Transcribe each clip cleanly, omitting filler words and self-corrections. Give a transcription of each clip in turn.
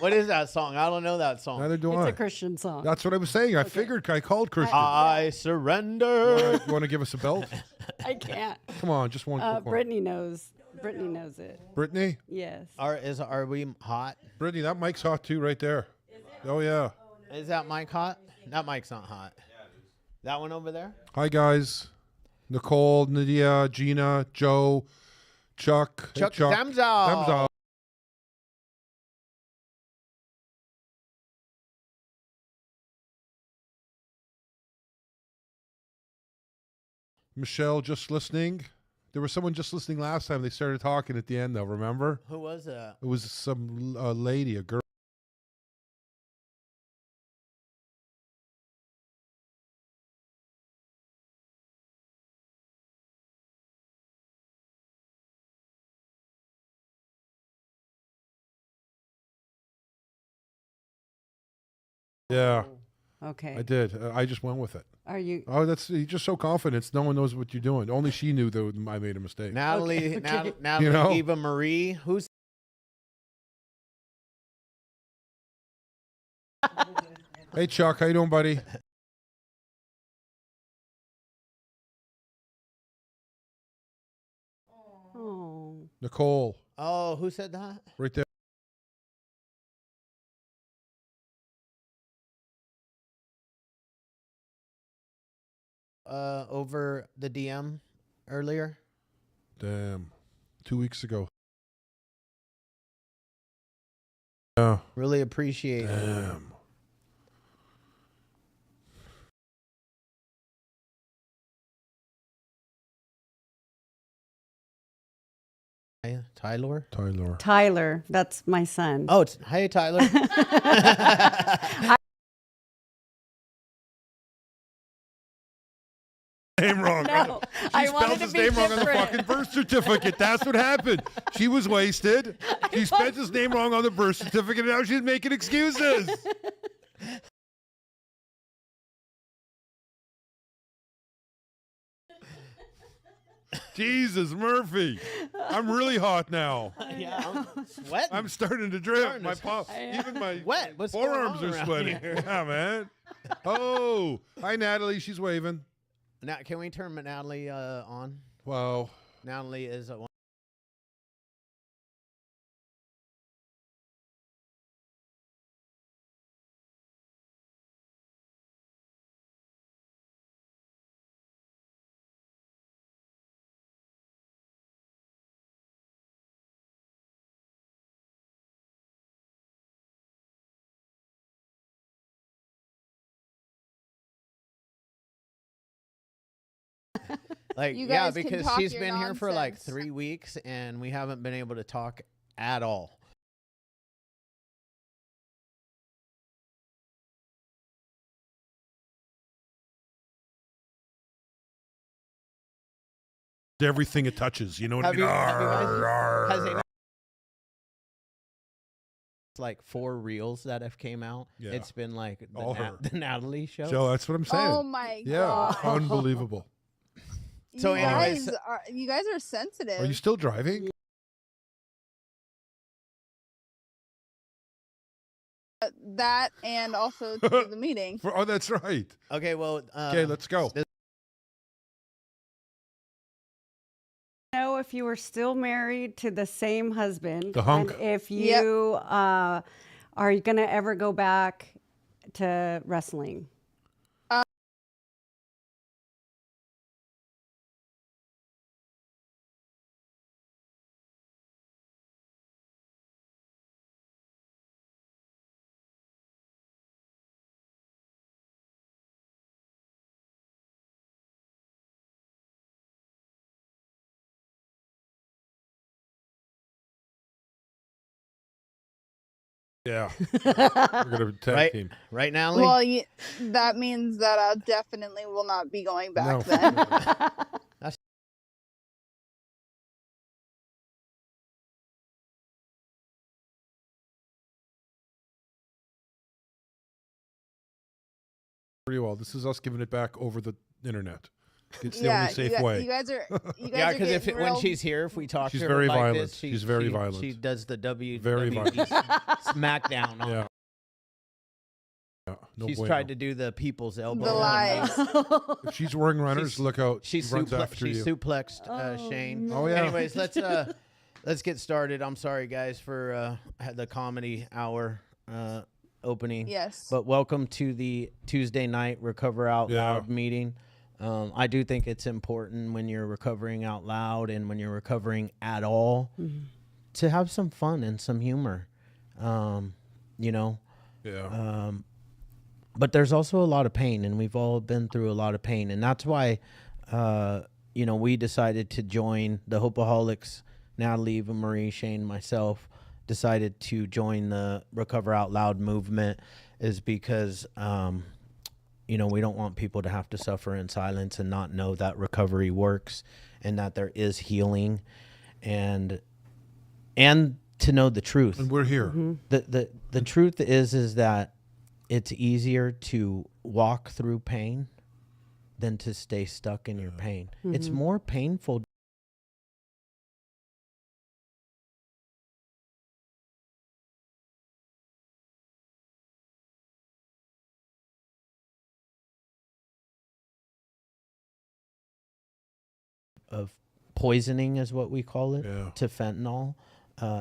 What is that song? I don't know that song. Neither do I. It's a Christian song. That's what I was saying. I figured I called Christian. I surrender. You want to give us a belt? I can't. Come on, just one quick one. Brittany knows. Brittany knows it. Brittany? Yes. Are we hot? Brittany, that mic's hot too right there. Oh, yeah. Is that mic hot? That mic's not hot. That one over there? Hi, guys. Nicole, Nadia, Gina, Joe, Chuck. Chuck Hey, Zamzow. Michelle, just listening. There was someone just listening last time. They started talking at the end, though. Remember? Who was that? It was some lady, a girl. Yeah, Okay. I did. I just went with it. Are you? Oh, you're just so confident. No one knows what you're doing. Only she knew that I made a mistake. Natalie, Okay. Natalie, You know? Eva Marie. Who's? Hey, Chuck, how you doing, buddy? Oh. Nicole, Oh, who said that? right there. Over the DM earlier. Damn. 2 weeks ago. Yeah. Really appreciate it. Damn. Hey, Tyler. Tyler. That's my son. Oh, hey, Tyler. Name wrong. No, She I spelled wanted to his be name wrong on the different. fucking birth certificate. That's what happened. She was wasted. She spelled his name wrong on the birth certificate, and now she's making excuses. Jesus, Murphy. I'm really hot now. Yeah, I'm sweating. I'm starting to drip. Starting My to- even my Wet. What's going forearms on are around sweating. here? Yeah, man. Oh, hi, Natalie. She's waving. Now, can we turn Natalie on? Wow. Natalie is like, You yeah, guys can because talk she's your been here for like nonsense. 3 weeks and we haven't been able to talk at all. Everything it touches, you know what I Have mean? you, have you guys, has Arr. it, like 4 reels that have came out? Yeah. It's been like the, All her. the Natalie show. So that's what I'm saying. Oh my Yeah, god! unbelievable. So you anyways- guys are sensitive. Are you still driving? That and also to the meeting. Oh, that's right. Okay, well, Okay, let's go. Know if you were still married to the same husband, The hunk. and if you are you gonna ever go back to wrestling? Yeah. We're going to tag right, team. right, Natalie? Well, that means that I definitely will not be going back No. then. Pretty well. This is us giving it back over the internet. It's the only safe way. You guys are. Yeah, because when she's here, if we talk She's to her very like violent. this, She's very violent. She does the Very WWE smackdown on Yeah. her. Yeah, no She's bueno. tried to do the people's elbow. The lies. If she's wearing runners, look out. She She runs after you. suplexed Shane. no. Oh, yeah. Anyways, let's get started. I'm sorry, guys, for the comedy hour opening. Yes. But welcome to the Tuesday night Recover Out Loud meeting. I do think it's important when you're recovering out loud and when you're recovering at all to have some fun and some humor. You know. Yeah. But there's also a lot of pain, and we've all been through a lot of pain, and that's why, you know, we decided to join the Hopeaholics. Natalie, Eva Marie, Shane, myself decided to join the Recover Out Loud movement, is because, you know, we don't want people to have to suffer in silence and not know that recovery works and that there is healing, and to know the truth. And we're here. The truth is that it's easier to walk through pain than to stay stuck in your pain. It's more painful of poisoning, is what we call it, to fentanyl.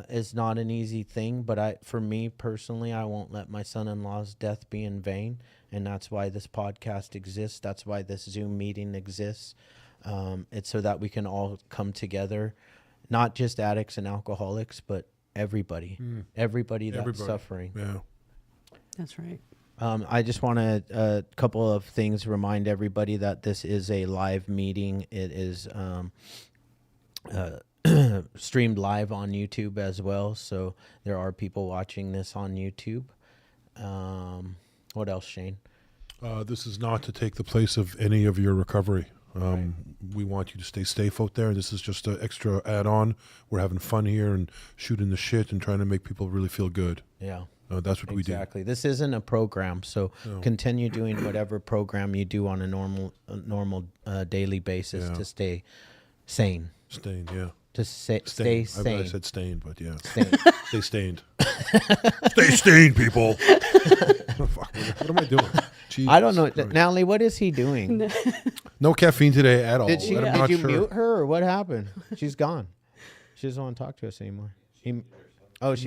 Is not an easy thing, but for me personally, I won't let my son-in-law's death be in vain, and that's why this podcast exists. That's why this Zoom meeting exists. It's so that we can all come together, not just addicts and alcoholics, but everybody that's suffering. Yeah. That's right. I just want to a couple of things remind everybody that this is a live meeting. It is streamed live on YouTube as well, so there are people watching this on YouTube. What else, Shane? This is not to take the place of any of your recovery. We want you to stay safe out there. This is just an extra add-on. We're having fun here and shooting the shit and trying to make people really feel good. Yeah. That's what we do. Exactly. This isn't a program, so continue doing whatever program you do on a normal daily basis to stay sane. Stained, yeah. To stay I sane. said stained, but yeah. Sane. Stay stained. Stay stained, people. Oh, fuck, what am I doing? Jesus I don't know. Christ. Natalie, what is he doing? No caffeine today at all. Did I'm not you sure. mute her or what happened? She's gone. She doesn't want to talk to us anymore. She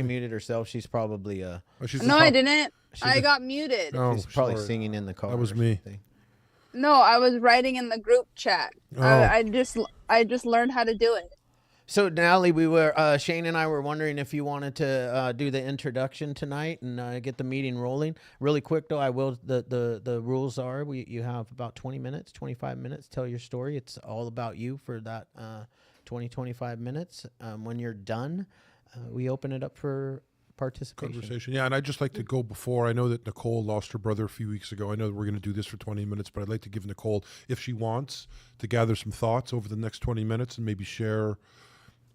muted herself. She's probably Oh, she's No, I didn't. I got muted. Oh, she's probably sorry. singing in the car. That was or me. something. No, I was writing in the group chat. Oh. I just learned how to do it. So Natalie, we were Shane and I were wondering if you wanted to do the introduction tonight and get the meeting rolling. Really quick though, I will. The rules are you have about 20 minutes, 25 minutes. Tell your story. It's all about you for that 25 minutes. When you're done, we open it up for participation. Conversation. Yeah, and I'd just like to go before. I know that Nicole lost her brother a few weeks ago. I know that we're going to do this for 20 minutes, but I'd like to give Nicole, if she wants, to gather some thoughts over the next 20 minutes and maybe share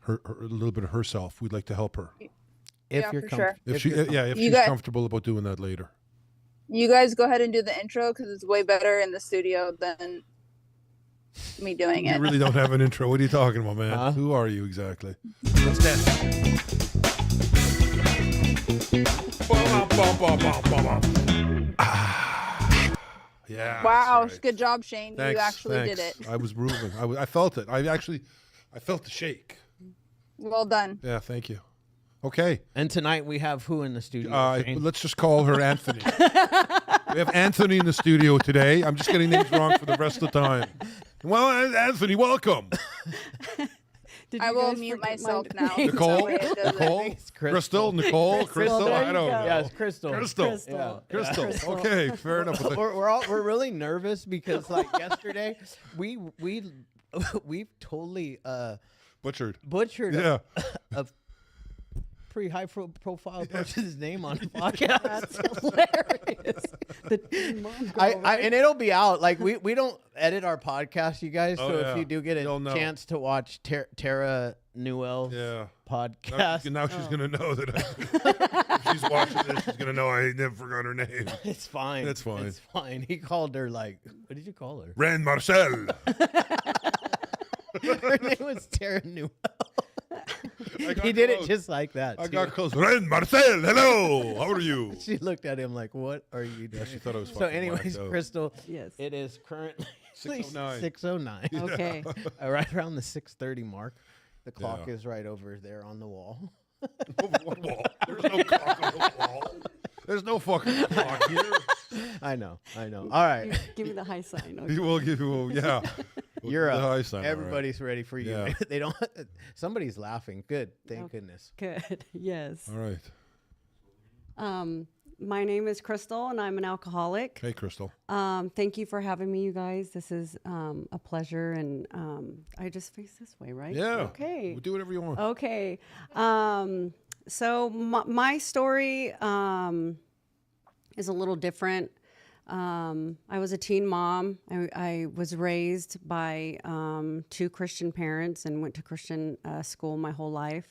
her a little bit of herself. We'd like to help her. If Yeah, you're for sure. If she's comfortable about doing that later. You guys go ahead and do the intro because it's way better in the studio than me doing You it. really don't have an intro. What are you talking about, man? Huh? Who are you exactly? Let's dance. Yeah. Wow, that's right. good job, Shane. Thanks, you actually did thanks. it. I was moving. I felt it. I felt the shake. Well done. Yeah, thank you. Okay. And tonight we have who in the studio? Shane? Let's just call her Anthony. We have Anthony in the studio today. I'm just getting names wrong for the rest of the time. Well, Anthony, welcome. I will mute myself now. Nicole, That way it doesn't- Nicole, Crystal, Crystal. there I you don't go. know. Yes, Crystal. Crystal. Yeah. Crystal. Okay, fair enough. We're really nervous because like yesterday we've totally Butchered. butchered Yeah. a pretty high profile person's name on the podcast. That's hilarious. The teen mom girl, right? And it'll be out. Like we don't edit our podcast, you guys. Oh, So yeah. if you do get You'll a know. chance to watch Tara Newell's Yeah. podcast, Now she's gonna know that if she's watching this. She's gonna know I never forgot her name. it's fine. That's fine. It's fine. He called her like, what did you call her? Ren Marcel. Her name was Tara Newell. got He did it close. just like that. I too. got close. Ren Marcel. Hello. How are you? She looked at him like, "What are you doing?" She thought it was So, fucking anyways, whacked out. Crystal, Yes. it is currently 6:09. 6:09. Okay. Right around the 6:30 mark. The clock Yeah. is right over there on the wall. What wall? There's no clock on the wall. There's no fucking clock here. I know. All right, Give me the high sign. Okay. He will give you. Yeah. We'll you're give the up. high sign, all right. Everybody's ready for you. Yeah. They don't. Somebody's laughing. Good. Thank Okay. goodness. Good. Yes. All right. My name is Crystal, and I'm an alcoholic. Hey, Crystal. Thank you for having me, you guys. This is a pleasure, and I just face this way, right? Yeah. Okay. We'll do whatever you want. Okay. So my story is a little different. I was a teen mom. I was raised by two Christian parents and went to Christian school my whole life.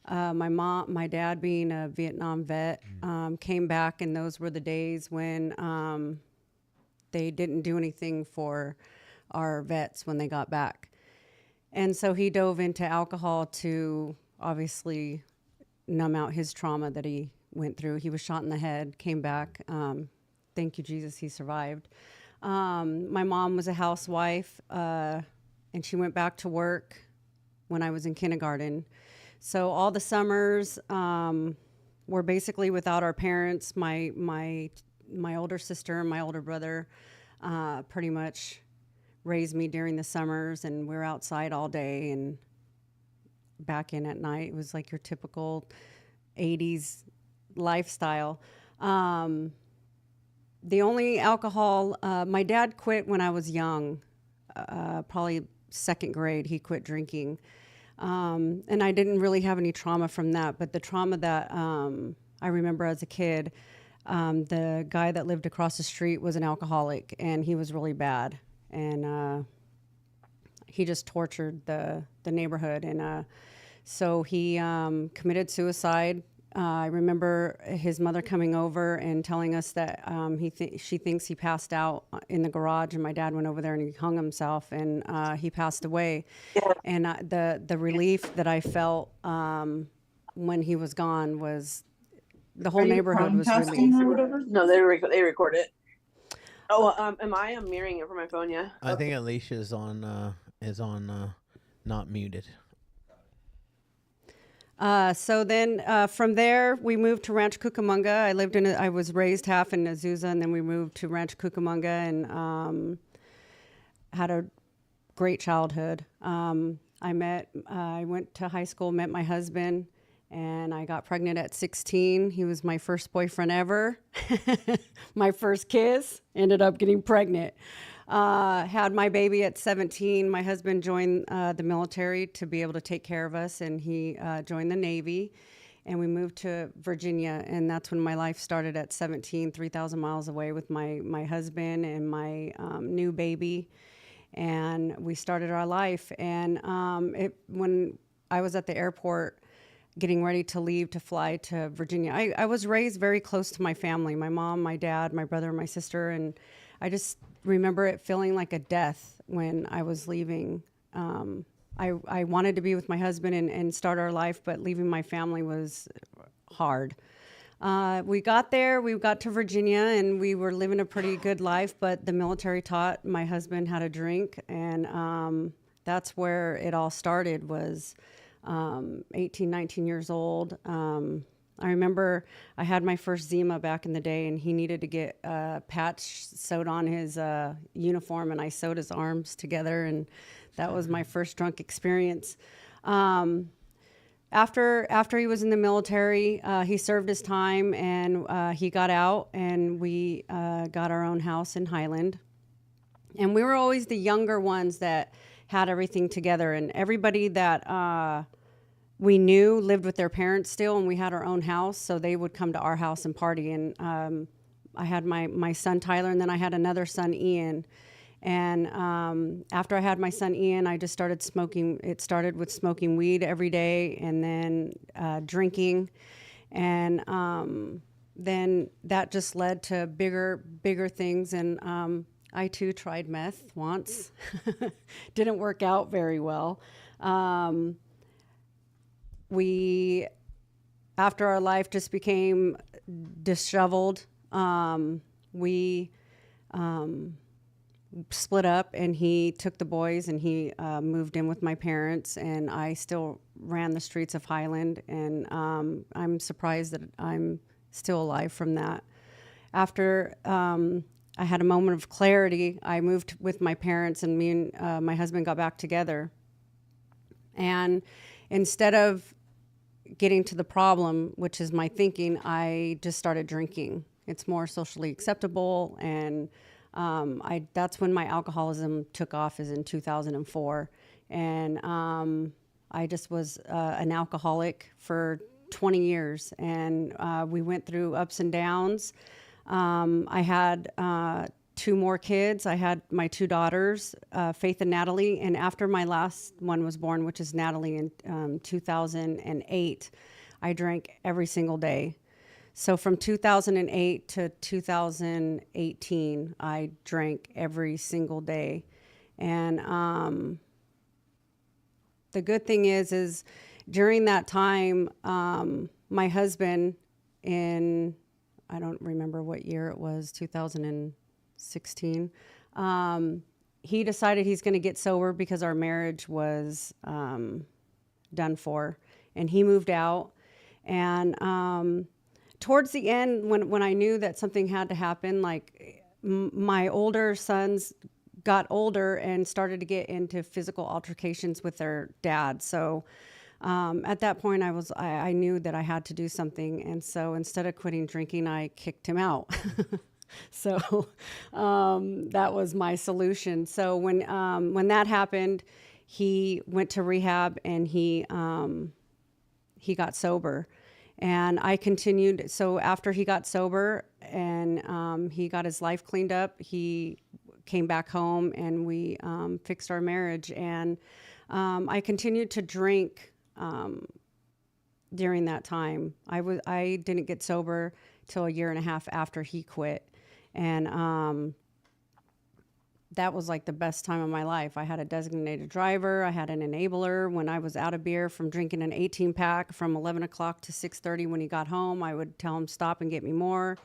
My dad being a Vietnam vet, came back, and those were the days when they didn't do anything for our vets when they got back. And so he dove into alcohol to obviously numb out his trauma that he went through. He was shot in the head, came back. Thank you, Jesus, he survived. My mom was a housewife, and she went back to work when I was in kindergarten. So all the summers were basically without our parents. My older sister and my older brother pretty much raised me during the summers, and we were outside all day and back in at night. It was like your typical 80s lifestyle. The only alcohol, my dad quit when I was young, probably second grade, he quit drinking. And I didn't really have any trauma from that, but the trauma that I remember as a kid, the guy that lived across the street was an alcoholic, and he was really bad. And he just tortured the neighborhood. And so he committed suicide. I remember his mother coming over and telling us that she thinks he passed out in the garage, and my dad went over there and he hung himself, and he passed away. Yeah. And the relief that I felt when he was gone was the whole neighborhood was relieved. Or whatever? No, they record it. Oh, am I? I'm mirroring it from my phone. Yeah. I think Alicia is on not muted. So then from there, we moved to Rancho Cucamonga. I was raised half in Azusa, and then we moved to Rancho Cucamonga and had a great childhood. I went to high school, met my husband, and I got pregnant at 16. He was my first boyfriend ever. My first kiss, ended up getting pregnant. Had my baby at 17. My husband joined the military to be able to take care of us, and he joined the Navy. And we moved to Virginia, and that's when my life started at 17, 3,000 miles away with my husband and my new baby. And we started our life. And when I was at the airport getting ready to leave to fly to Virginia, I was raised very close to my family, my mom, my dad, my brother, my sister, and I just remember it feeling like a death when I was leaving. I wanted to be with my husband and start our life, but leaving my family was hard. We got to Virginia, and we were living a pretty good life, but the military taught my husband how to drink, and that's where it all started, was 18, 19 years old. I remember I had my first Zima back in the day, and he needed to get a patch sewed on his uniform, and I sewed his arms together, and that was my first drunk experience. After he was in the military, he served his time, and he got out, and we got our own house in Highland. And we were always the younger ones that had everything together, and everybody that we knew lived with their parents still, and we had our own house, so they would come to our house and party. And I had my son Tyler, and then I had another son, Ian. And after I had my son Ian, I just started smoking. It started with smoking weed every day, and then drinking, and then that just led to bigger things. And I too tried meth once. Didn't work out very well. We, after our life just became disheveled, we split up, and he took the boys, and he moved in with my parents, and I still ran the streets of Highland, and I'm surprised that I'm still alive from that. After I had a moment of clarity, I moved with my parents, and me and my husband got back together. And instead of getting to the problem, which is my thinking, I just started drinking. It's more socially acceptable, and that's when my alcoholism took off, is in 2004. And I just was an alcoholic for 20 years, and we went through ups and downs. I had 2 more kids. I had my 2 daughters, Faith and Natalie. And after my last one was born, which is Natalie, in 2008, I drank every single day. So from 2008 to 2018, I drank every single day. And the good thing is during that time, my husband, in, I don't remember what year it was, 2016, he decided he's going to get sober because our marriage was done for, and he moved out. And towards the end, when I knew that something had to happen, like my older sons got older and started to get into physical altercations with their dad. So at that point, I knew that I had to do something. And so instead of quitting drinking, I kicked him out. So that was my solution. So when that happened, he went to rehab, and he got sober. And I continued. So after he got sober and he got his life cleaned up, he came back home, and we fixed our marriage. And I continued to drink during that time. I didn't get sober till a year and a half after he quit. And that was like the best time of my life. I had a designated driver. I had an enabler. When I was out of beer from drinking an 18-pack from 11 o'clock to 6:30 when he got home, I would tell him, stop and get me more.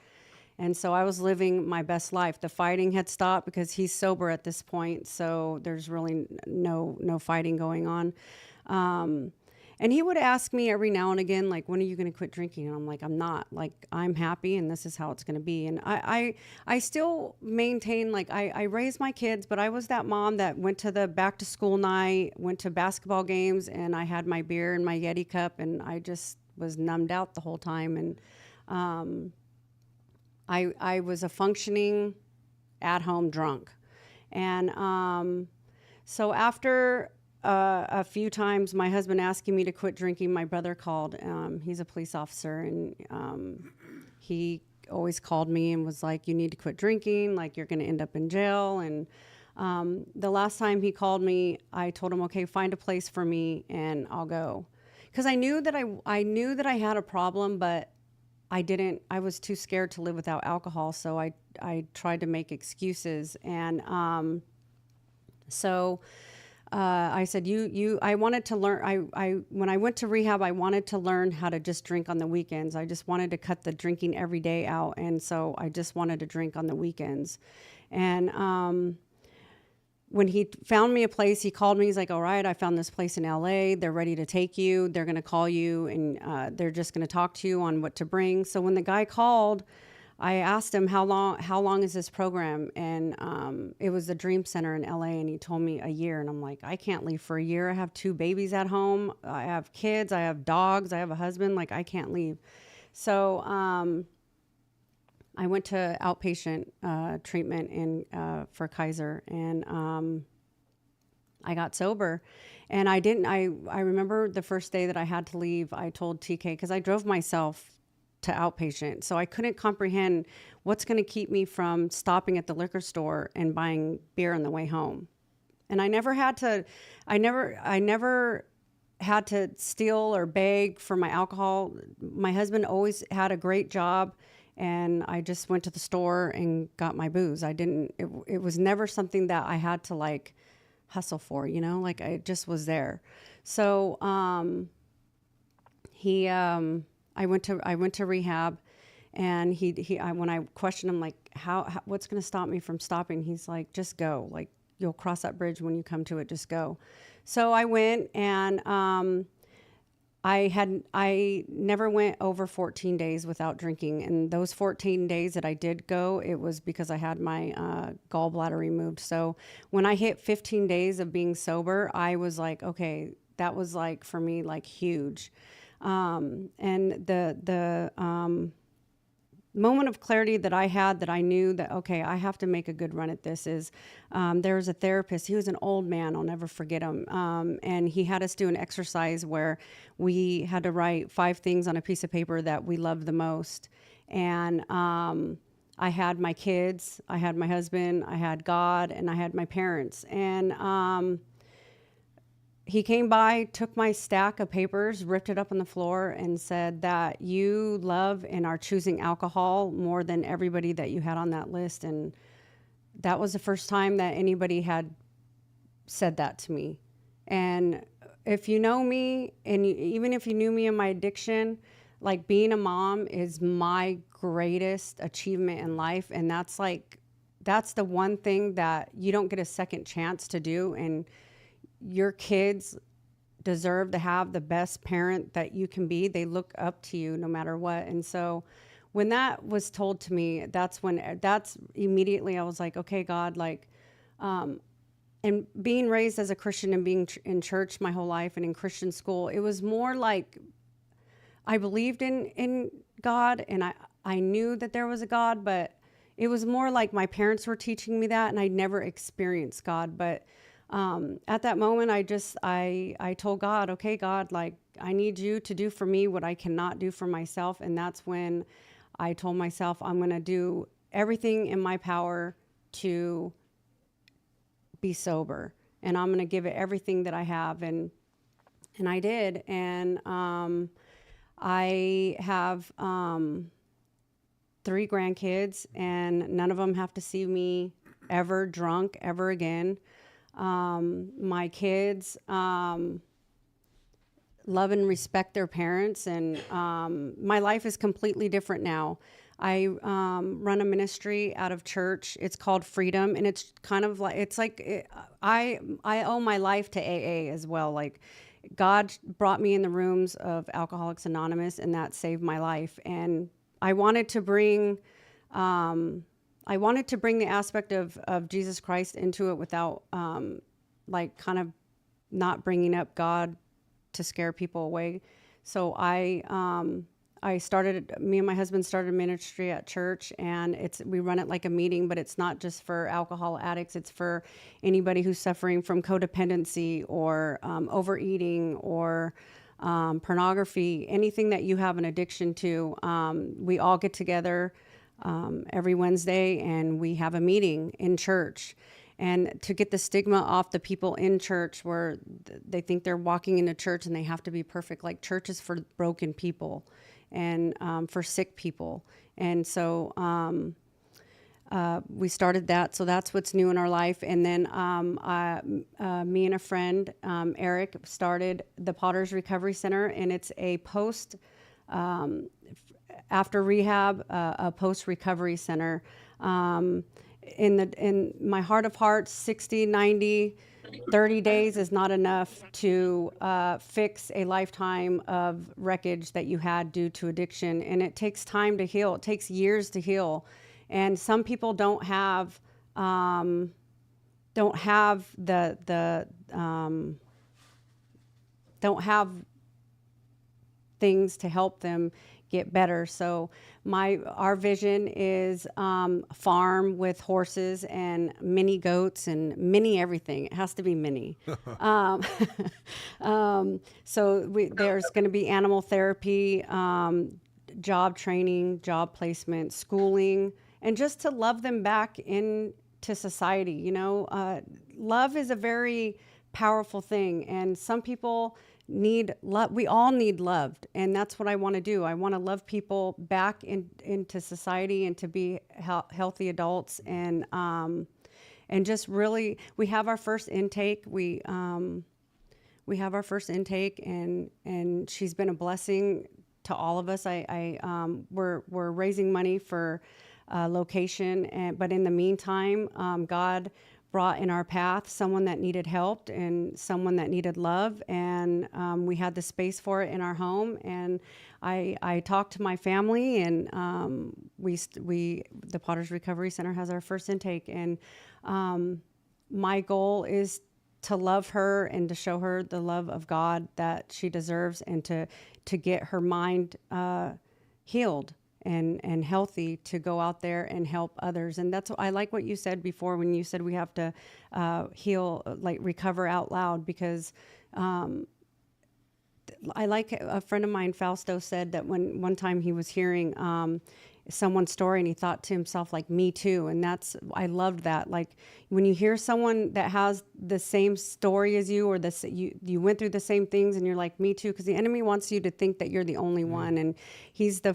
And so I was living my best life. The fighting had stopped because he's sober at this point, so there's really no fighting going on. And he would ask me every now and again, like, when are you going to quit drinking? And I'm like, I'm not. Like, I'm happy, and this is how it's going to be. And I still maintain, like, I raised my kids, but I was that mom that went to the back to school night, went to basketball games, and I had my beer in my Yeti cup, and I just was numbed out the whole time. And I was a functioning at-home drunk. And so after a few times my husband asking me to quit drinking, my brother called. He's a police officer, and he always called me and was like, you need to quit drinking, like you're going to end up in jail. And the last time he called me, I told him, okay, find a place for me and I'll go. Because I knew that I had a problem, but I was too scared to live without alcohol, so I tried to make excuses. And so I said, I wanted to learn. When I went to rehab, I wanted to learn how to just drink on the weekends. I just wanted to cut the drinking every day out. And so I just wanted to drink on the weekends. And when he found me a place, he called me. He's like, all right, I found this place in LA. They're ready to take you. They're going to call you, and they're just going to talk to you on what to bring. So when the guy called, I asked him, how long is this program? And it was the Dream Center in LA, and he told me a year. And I'm like, I can't leave for a year. I have 2 babies at home. I have kids. I have dogs. I have a husband. Like, I can't leave. So I went to outpatient treatment for Kaiser, and I got sober. And I remember the first day that I had to leave, I told TK, because I drove myself to outpatient. So I couldn't comprehend what's going to keep me from stopping at the liquor store and buying beer on the way home. And I never had to steal or beg for my alcohol. My husband always had a great job, and I just went to the store and got my booze. It was never something that I had to like hustle for, like I just was there. So, I went to rehab, and when I questioned him, like, how what's going to stop me from stopping? He's like, just go, like, you'll cross that bridge when you come to it, just go. So I went, and, I never went over 14 days without drinking. And those 14 days that I did go, it was because I had my gallbladder removed. So when I hit 15 days of being sober, I was like, okay, that was like, for me, like huge. And the moment of clarity that I had, that I knew that, okay, I have to make a good run at this, is there was a therapist. He was an old man. I'll never forget him. And he had us do an exercise where we had to write 5 things on a piece of paper that we loved the most. And I had my kids, I had my husband, I had God, and I had my parents. And he came by, took my stack of papers, ripped it up on the floor, and said that you love and are choosing alcohol more than everybody that you had on that list. And that was the first time that anybody had said that to me. And if you know me, and even if you knew me in my addiction, like, being a mom is my greatest achievement in life. And that's the one thing that you don't get a second chance to do. And your kids deserve to have the best parent that you can be. They look up to you no matter what. And so when that was told to me, that's immediately I was like, okay, God, like, and being raised as a Christian and being in church my whole life and in Christian school, it was more like I believed in God, and I knew that there was a God, but it was more like my parents were teaching me that, and I never experienced God. But at that moment, I told God, okay, God, like, I need you to do for me what I cannot do for myself. And that's when I told myself, I'm going to do everything in my power to be sober, and I'm going to give it everything that I have. And I did. And I have 3 grandkids, and none of them have to see me ever drunk ever again. My kids love and respect their parents, and my life is completely different now. I run a ministry out of church. It's called Freedom, and it's kind of like I owe my life to AA as well. Like, God brought me in the rooms of Alcoholics Anonymous, and that saved my life. And I wanted to bring the aspect of Jesus Christ into it without, like, kind of not bringing up God to scare people away. So me and my husband started a ministry at church, and we run it like a meeting, but it's not just for alcohol addicts. It's for anybody who's suffering from codependency or overeating or pornography, anything that you have an addiction to. We all get together every Wednesday, and we have a meeting in church, and to get the stigma off the people in church, where they think they're walking into church and they have to be perfect. Like, church is for broken people and for sick people. And so we started that. So that's what's new in our life. And then me and a friend, Eric, started the Potter's Recovery Center, and it's a after rehab, a post-recovery center. In my heart of hearts, 60, 90, 30 days is not enough to fix a lifetime of wreckage that you had due to addiction. And it takes time to heal. It takes years to heal. And some people don't have things to help them get better. So our vision is farm with horses and mini goats and mini everything. It has to be mini. There's going to be animal therapy, job training, job placement, schooling, and just to love them back into society. You know, love is a very powerful thing, and some people need love. We all need loved, and that's what I want to do. I want to love people back into society and to be healthy adults, and just really, we have our first intake. We have our first intake, and she's been a blessing to all of us. We're raising money for location, but in the meantime, God brought in our path someone that needed help and someone that needed love, and we had the space for it in our home. And I talked to my family, and the Potter's Recovery Center has our first intake, and my goal is to love her and to show her the love of God that she deserves, and to get her mind healed and healthy to go out there and help others. And that's, I like what you said before when you said we have to heal, like recover out loud, because I like a friend of mine, Fausto, said that when one time he was hearing someone's story and he thought to himself, like, me too. And I loved that. Like, when you hear someone that has the same story as you, or you went through the same things, and you're like, me too, because the enemy wants you to think that you're the only one. And he's the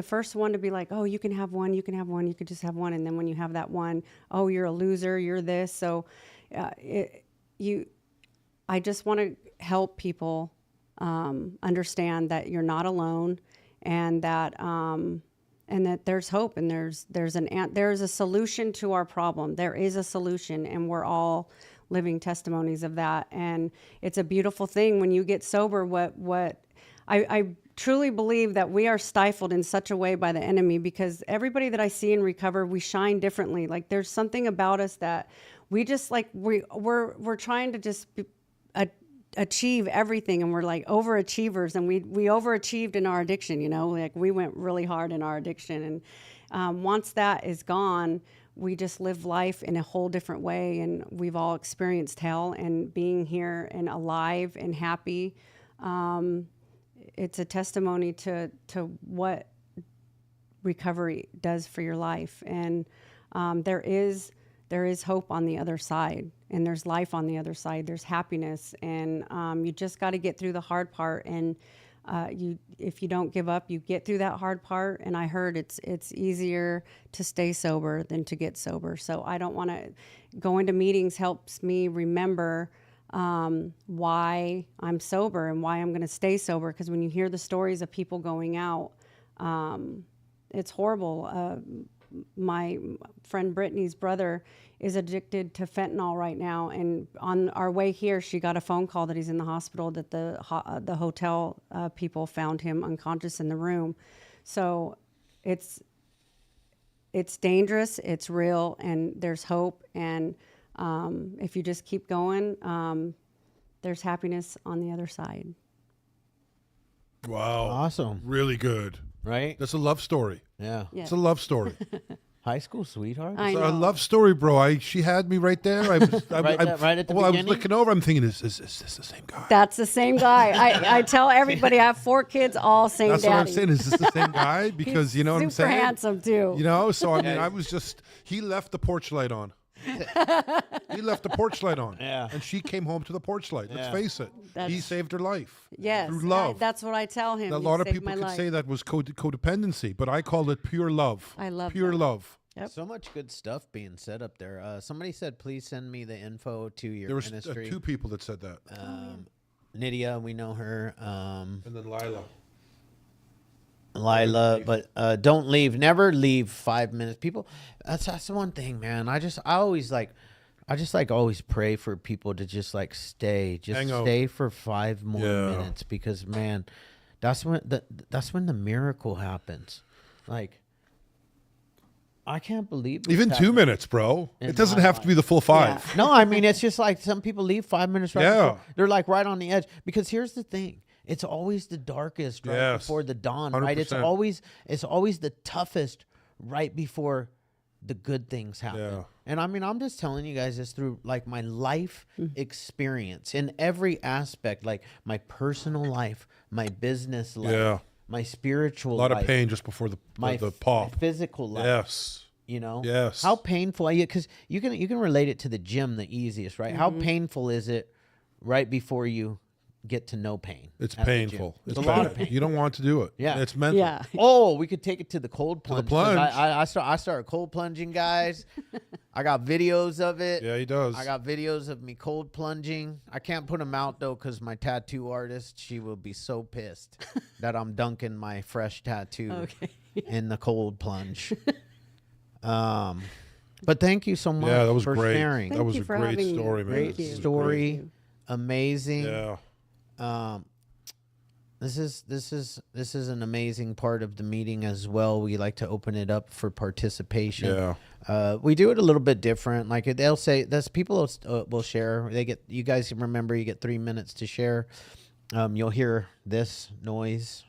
first one to be like, oh, you can have one, you could just have one. And then when you have that one, oh, you're a loser, you're this. So I just want to help people understand that you're not alone, and that there's hope, and there's a solution to our problem. There is a solution, and we're all living testimonies of that. And it's a beautiful thing when you get sober. What I truly believe that we are stifled in such a way by the enemy, because everybody that I see in recover, we shine differently. Like, there's something about us that we just, like, we're trying to just achieve everything, and we're like overachievers, and we overachieved in our addiction, you know, like we went really hard in our addiction. And once that is gone, we just live life in a whole different way. And we've all experienced hell, and being here and alive and happy, it's a testimony to what recovery does for your life. And there is hope on the other side, and there's life on the other side. There's happiness, and you just got to get through the hard part. And if you don't give up, you get through that hard part. And I heard it's easier to stay sober than to get sober. So I don't want to go into meetings. Helps me remember why I'm sober and why I'm going to stay sober. Because when you hear the stories of people going out, it's horrible. My friend Brittany's brother is addicted to fentanyl right now, and on our way here, she got a phone call that he's in the hospital, that the hotel people found him unconscious in the room. So it's dangerous, it's real, and there's hope. And if you just keep going, there's happiness on the other side. Wow. Awesome. Really good. Right? That's a love story. Yeah. Yes. It's a love story. High school sweetheart? I It's know. a love story, bro. She had me right there. I was Right at the I was beginning? looking over. I'm thinking, is this the same guy? That's the same guy. I tell everybody I have 4 kids, all same That's daddy. what I'm saying. Is this the same guy? Because you know what I'm Super saying. handsome too. You know, so I mean, I was just. He left the porch light on. He left the porch light on. Yeah. And she came home to the porch light. Let's Yeah. face it. He That's- saved her life. Yes, Through love. that's what I tell him. A He lot of saved people my could life. say that was codependency, but I call it pure love. I love pure that. love. Yep. So much good stuff being said up there. Somebody said, please send me the info to your There was ministry. 2 people that said that, Nydia, we know her. and then Lila. Lila, but don't leave. Never leave 5 minutes. People, that's the one thing, man. I always always pray for people to just like stay, Hang out. stay for 5 more Yeah. minutes, because man, that's when the miracle happens. Like, I can't believe this Even 2 happened minutes, bro. in It doesn't my have to be the full 5. Yeah. No, I mean, it's just like some people leave 5 minutes right Yeah. before. They're like right on the edge. Because here's the thing. it's always the darkest right Yes. before the dawn, right? It's 100%. always the toughest right before the good things happen. Yeah. And I mean, I'm just telling you guys this through like my life experience in every aspect, like my personal life, my business life, Yeah. my spiritual A lot life, of pain just before the my pop. physical life. Yes. You know, Yes. how painful are you? Because you can relate it to the gym the easiest, right? How painful is it right before you get to no pain? It's at the gym? painful. It's It's a lot bad. of pain. You don't want to do it. Yeah. It's mental. Yeah. Oh, we could take it to the cold plunge. 'cause plunge. I started cold plunging, guys. I got videos of it. Yeah, he does. I got videos of me cold plunging. I can't put them out though, because my tattoo artist, she will be so pissed that I'm dunking my fresh tattoo Okay. in the cold plunge. But thank you so much Yeah, that was for great. sharing. That Thank was you a for great having me. story, man. Great This is story. Thank you. Amazing. Yeah. This is an amazing part of the meeting as well. We like to open it up for participation. Yeah. We do it a little bit different. Like they'll say, "This people will share. You guys remember, you get 3 minutes to share. You'll hear this noise.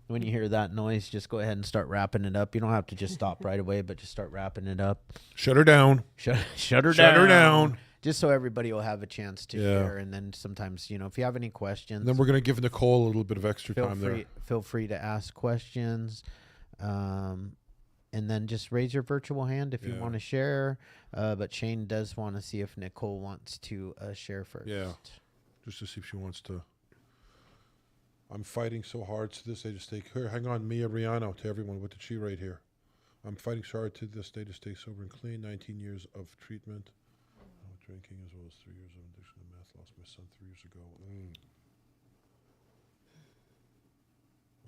When you hear that noise, just go ahead and start wrapping it up. You don't have to just stop right away, but just start wrapping it up. Shut her down. Shut her Shut down. her down. Just so everybody will have a chance to Yeah. share. And then sometimes, if you have any questions, And then we're going to give Nicole a little bit of extra feel time free to ask questions. And then just raise your virtual hand if you Yeah. want to share. But Shane does want to see if Nicole wants to share first. Yeah. Just to see if she wants to. I'm fighting so hard to this day to stay. Here, hang on, Mia Riano to everyone. What did she write here? I'm fighting so hard to this day to stay sober and clean. 19 years of treatment. Drinking as well as 3 years of addiction to meth. Lost my son 3 years ago.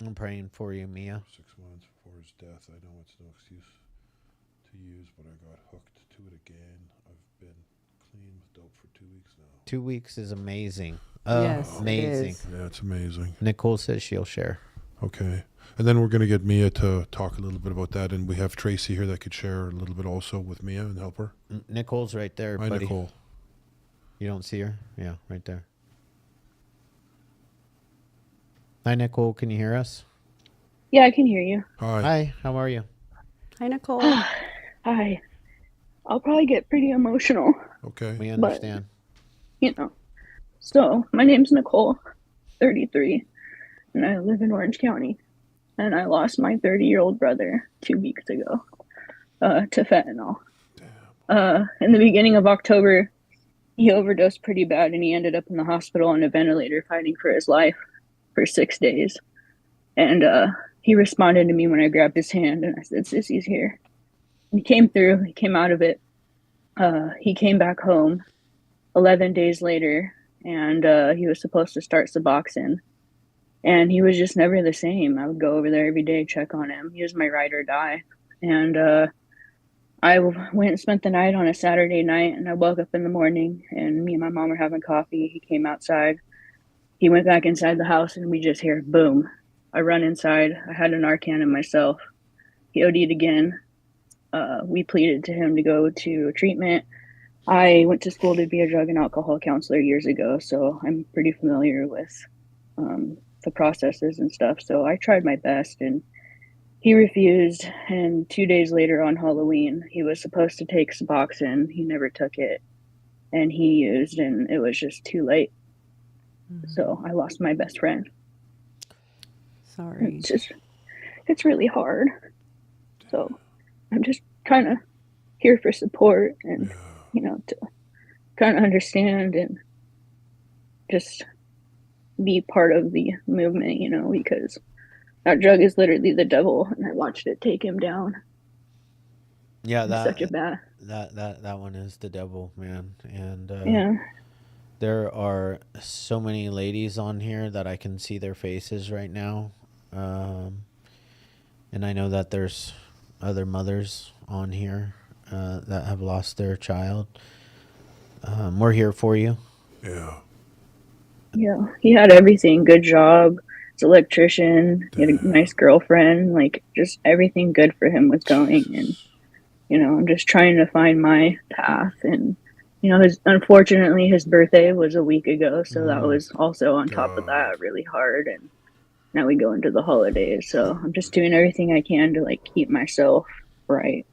I'm praying for you, Mia. 6 months before his death. I know it's no excuse to use, but I got hooked to it again. I've been clean with dope for 2 weeks now. 2 weeks is amazing. Yes, it Amazing. is. Yeah, it's amazing. Nicole says she'll share. Okay. And then we're going to get Mia to talk a little bit about that. And we have Tracy here that could share a little bit also with Mia and help her. Nicole's right there, Hi, buddy. Nicole. You don't see her? Yeah, right there. Hi, Nicole. Can you hear us? Yeah, I can hear you. Hi. Hi. How are you? Hi, Nicole. Hi. I'll probably get pretty emotional, Okay. We understand. you know. So, my name's Nicole, 33, and I live in Orange County. And I lost my 30-year-old brother 2 weeks ago to fentanyl. In the beginning of October, he overdosed pretty bad, and he ended up in the hospital on a ventilator fighting for his life for 6 days. And he responded to me when I grabbed his hand, and I said, "Sissy's here." And he came through. He came out of it. He came back home 11 days later, and he was supposed to start Suboxone. And he was just never the same. I would go over there every day, check on him. He was my ride or die. And I went and spent the night on a Saturday night, and I woke up in the morning, and me and my mom were having coffee. He came outside. He went back inside the house, and we just hear boom. I run inside. I had a Narcan in myself. He OD'd again. We pleaded to him to go to treatment. I went to school to be a drug and alcohol counselor years ago, so I'm pretty familiar with the processes and stuff. So I tried my best, and he refused. And 2 days later on Halloween, he was supposed to take Suboxone. He never took it, and he used, and it was just too late. So I lost my best friend. Sorry. It's really hard. So I'm just kind of here for support and, to kind of understand and just be part of the movement, because that drug is literally the devil, and I watched it take him down. Yeah, It's such a bad. that one is the devil, man. And Yeah. there are so many ladies on here that I can see their faces right now. And I know that there's other mothers on here that have lost their child. We're here for you. Yeah. Yeah. He had everything. Good job. He's an electrician. He had a nice girlfriend. Like, just everything good for him was going. And, I'm just trying to find my path and unfortunately his birthday was a week ago, so that was also on top of that really hard. And now we go into the holidays, so I'm just doing everything I can to like keep myself right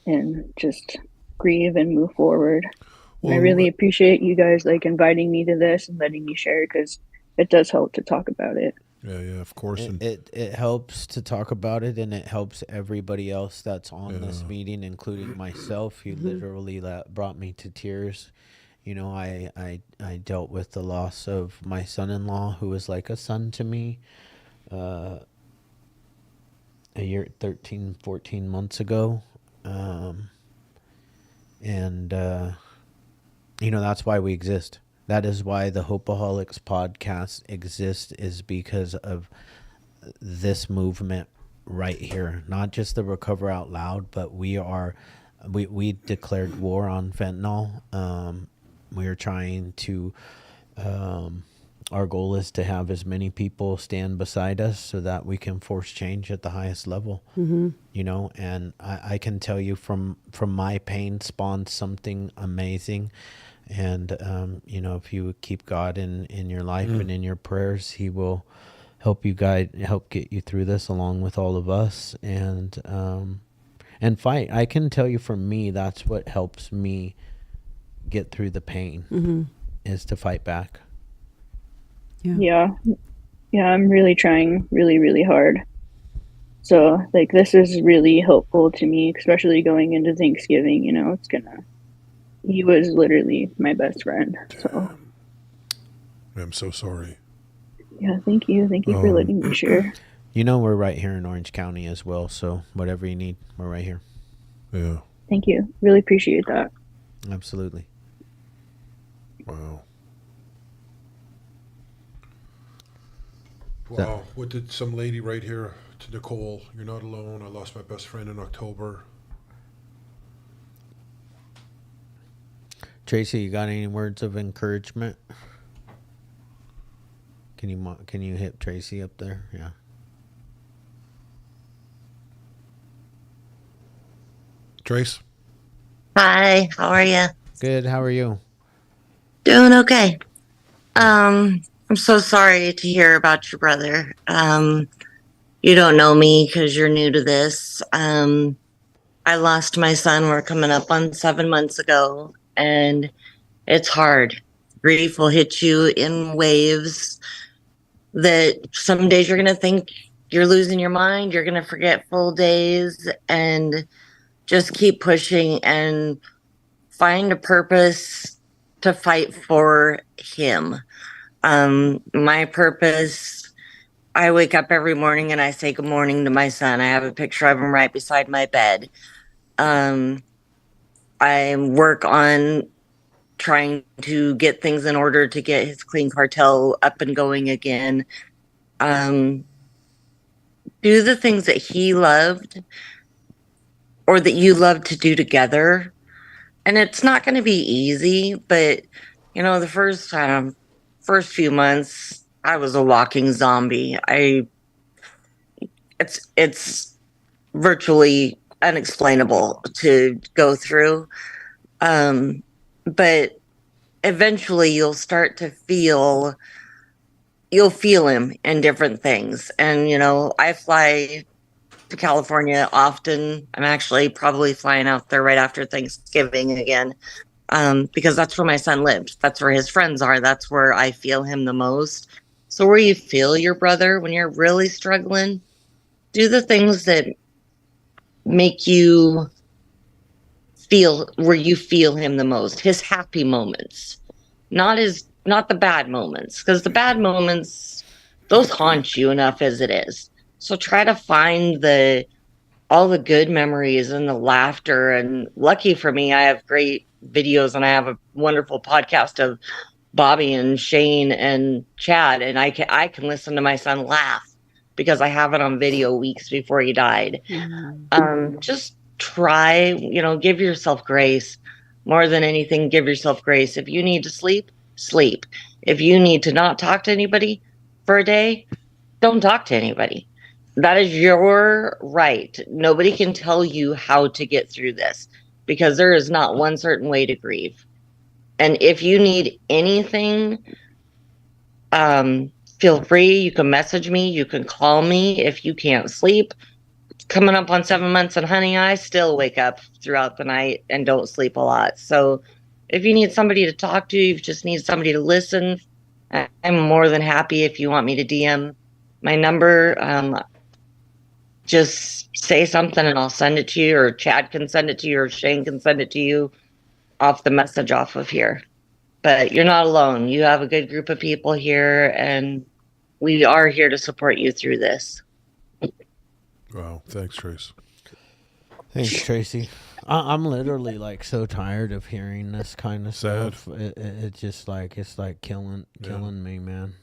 and just grieve and move forward. And I really appreciate you guys like inviting me to this and letting me share, because it does help to talk about it. Yeah, of course. It helps to talk about it, and it helps everybody else that's on this meeting, including myself. You literally brought me to tears. You know, I dealt with the loss of my son-in-law, who was like a son to me, a year, 13, 14 months ago. And you know, that's why we exist. That is why the Hopeaholics podcast exists, is because of this movement right here. Not just the Recover Out Loud, but we declared war on fentanyl. We are trying to, our goal is to have as many people stand beside us so that we can force change at the highest level. You know, and I can tell you from my pain spawned something amazing. And you know, if you would keep God in your life and in your prayers, He will help get you through this along with all of us, and fight. I can tell you, for me, that's what helps me get through the pain, is to fight back. Yeah, I'm really trying really, really hard. So like, this is really helpful to me, especially going into Thanksgiving. You know, he was literally my best friend. So I'm so sorry. Yeah, thank you for letting me share. You know, we're right here in Orange County as well, so whatever you need, we're right here. Yeah. Thank you. Really appreciate that. Absolutely. Wow. Wow. What did some lady write here to Nicole? You're not alone. I lost my best friend in October. Tracy, you got any words of encouragement? Can you hit Tracy up there? Yeah. Trace? Hi, how are you? Good. How are you? Doing okay. I'm so sorry to hear about your brother. You don't know me because you're new to this. I lost my son. We're coming up on 7 months ago, and it's hard. Grief will hit you in waves that some days you're going to think you're losing your mind. You're going to forget full days, and just keep pushing and find a purpose to fight for him. My purpose, I wake up every morning and I say good morning to my son. I have a picture of him right beside my bed. I work on trying to get things in order to get his clean cartel up and going again. Do the things that he loved or that you love to do together. And it's not going to be easy, but you know, the first few months, I was a walking zombie. It's virtually unexplainable to go through. But eventually you'll start to feel him in different things. And, you know, I fly to California often. I'm actually probably flying out there right after Thanksgiving again, because that's where my son lived. That's where his friends are. That's where I feel him the most. So where you feel your brother when you're really struggling, do the things that make you feel where you feel him the most. His happy moments, not the bad moments, because the bad moments, those haunt you enough as it is. So try to find all the good memories and the laughter. And lucky for me, I have great videos and I have a wonderful podcast of Bobby and Shane and Chad, and I can listen to my son laugh because I have it on video weeks before he died. Just try, give yourself grace. More than anything, give yourself grace. If you need to sleep, sleep. If you need to not talk to anybody for a day, don't talk to anybody. That is your right. Nobody can tell you how to get through this. because there is not one certain way to grieve. And if you need anything, feel free. You can message me. You can call me if you can't sleep. Coming up on 7 months, and honey, I still wake up throughout the night and don't sleep a lot. So if you need somebody to talk to, you just need somebody to listen, I'm more than happy if you want me to DM my number. Just say something and I'll send it to you, or Chad can send it to you, or Shane can send it to you off the message off of here. But you're not alone. You have a good group of people here, and we are here to support you through this. Wow. Thanks, Trace. Thanks, Tracy. I'm literally like so tired of hearing this kind of Sad. stuff. It's just like it's like killing me, man.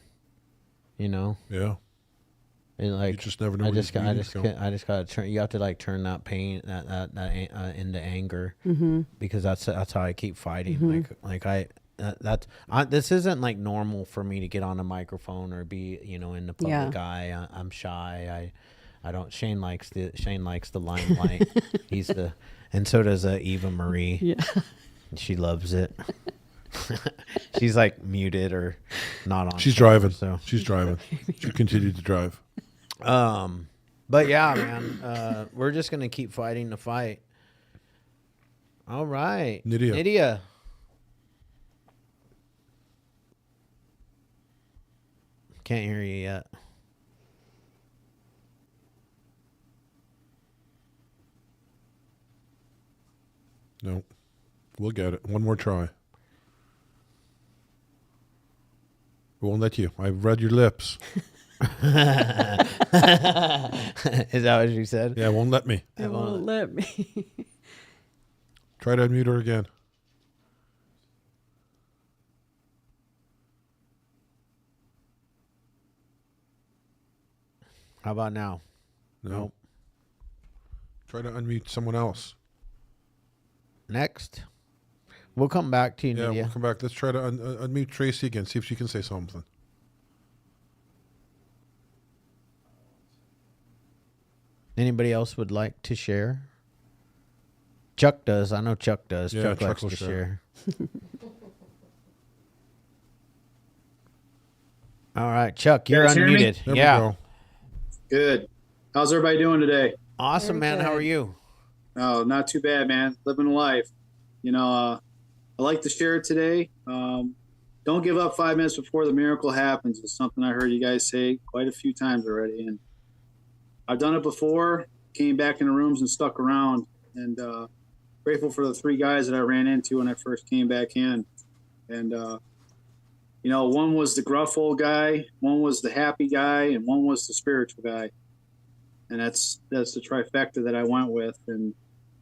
You know. Yeah. And like You just never know. I when just you need to go. I just gotta turn. You have to like turn that pain that into anger, Mm-hmm. because that's how I keep fighting. Mhm. This isn't like normal for me to get on a microphone or be in the public Yeah. eye. I'm shy. I don't. Shane likes the limelight. He's the and so does Eva Marie. Yeah. She loves it. She's like muted or not on. She's camera, driving. So She's driving. She continued to drive. But yeah, man, we're just gonna keep fighting the fight. All right, Nydia. Can't hear you yet. No, we'll get it. One more try. We won't let you. I've read your lips. Is that what she said? Yeah, won't let me. It won't let me. Try to unmute her again. How about now? No. Nope. Try to unmute someone else. Next, we'll come back to you, Yeah, Nydia. we'll come back. Let's try to unmute Tracy again. See if she can say something. Anybody else would like to share? Chuck does. I know Chuck does. Yeah, Chuck Chuck likes will to share. share. All right, Chuck, you're guys hear me? unmuted. There Yeah. we go. Good. How's everybody doing today? Awesome, Very man. How good. are you? Oh, not too bad, man. Living life. I like to share it today. Don't give up 5 minutes before the miracle happens. It's something I heard you guys say quite a few times already. And I've done it before, came back in the rooms and stuck around. And grateful for the 3 guys that I ran into when I first came back in. And, one was the gruff old guy, one was the happy guy, and one was the spiritual guy. And that's the trifecta that I went with. And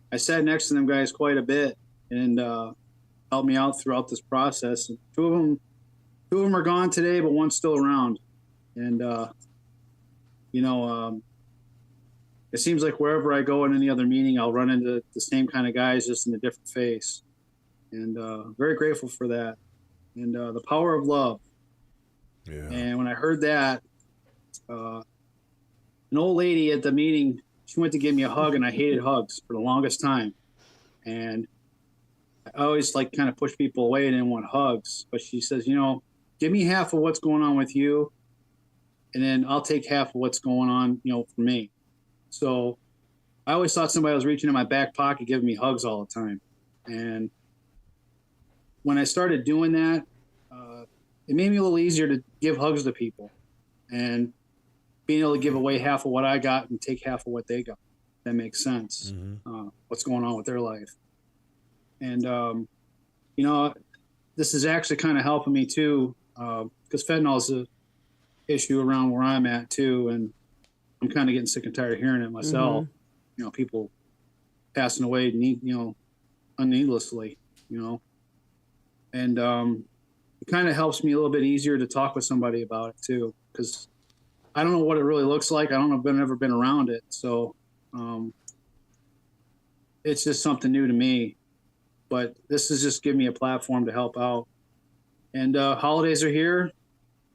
I sat next to them guys quite a bit and helped me out throughout this process. And two of them are gone today, but one's still around. And it seems like wherever I go in any other meeting, I'll run into the same kind of guys, just in a different face. And very grateful for that. And the power of love. Yeah. And when I heard that, an old lady at the meeting, she went to give me a hug, and I hated hugs for the longest time. And I always kind of push people away and didn't want hugs. But she says, give me half of what's going on with you, and then I'll take half of what's going on, for me. So I always thought somebody was reaching in my back pocket, giving me hugs all the time. And when I started doing that, it made me a little easier to give hugs to people, and being able to give away half of what I got and take half of what they got. That makes sense. Mm-hmm. What's going on with their life. And, this is actually kind of helping me too, because fentanyl is an issue around where I'm at too. And I'm kind of getting sick and tired of hearing it myself. Mm-hmm. People passing away, needlessly, and it kind of helps me a little bit easier to talk with somebody about it too, because I don't know what it really looks like. I don't know. I've never been around it. So it's just something new to me, but this is just giving me a platform to help out. And holidays are here.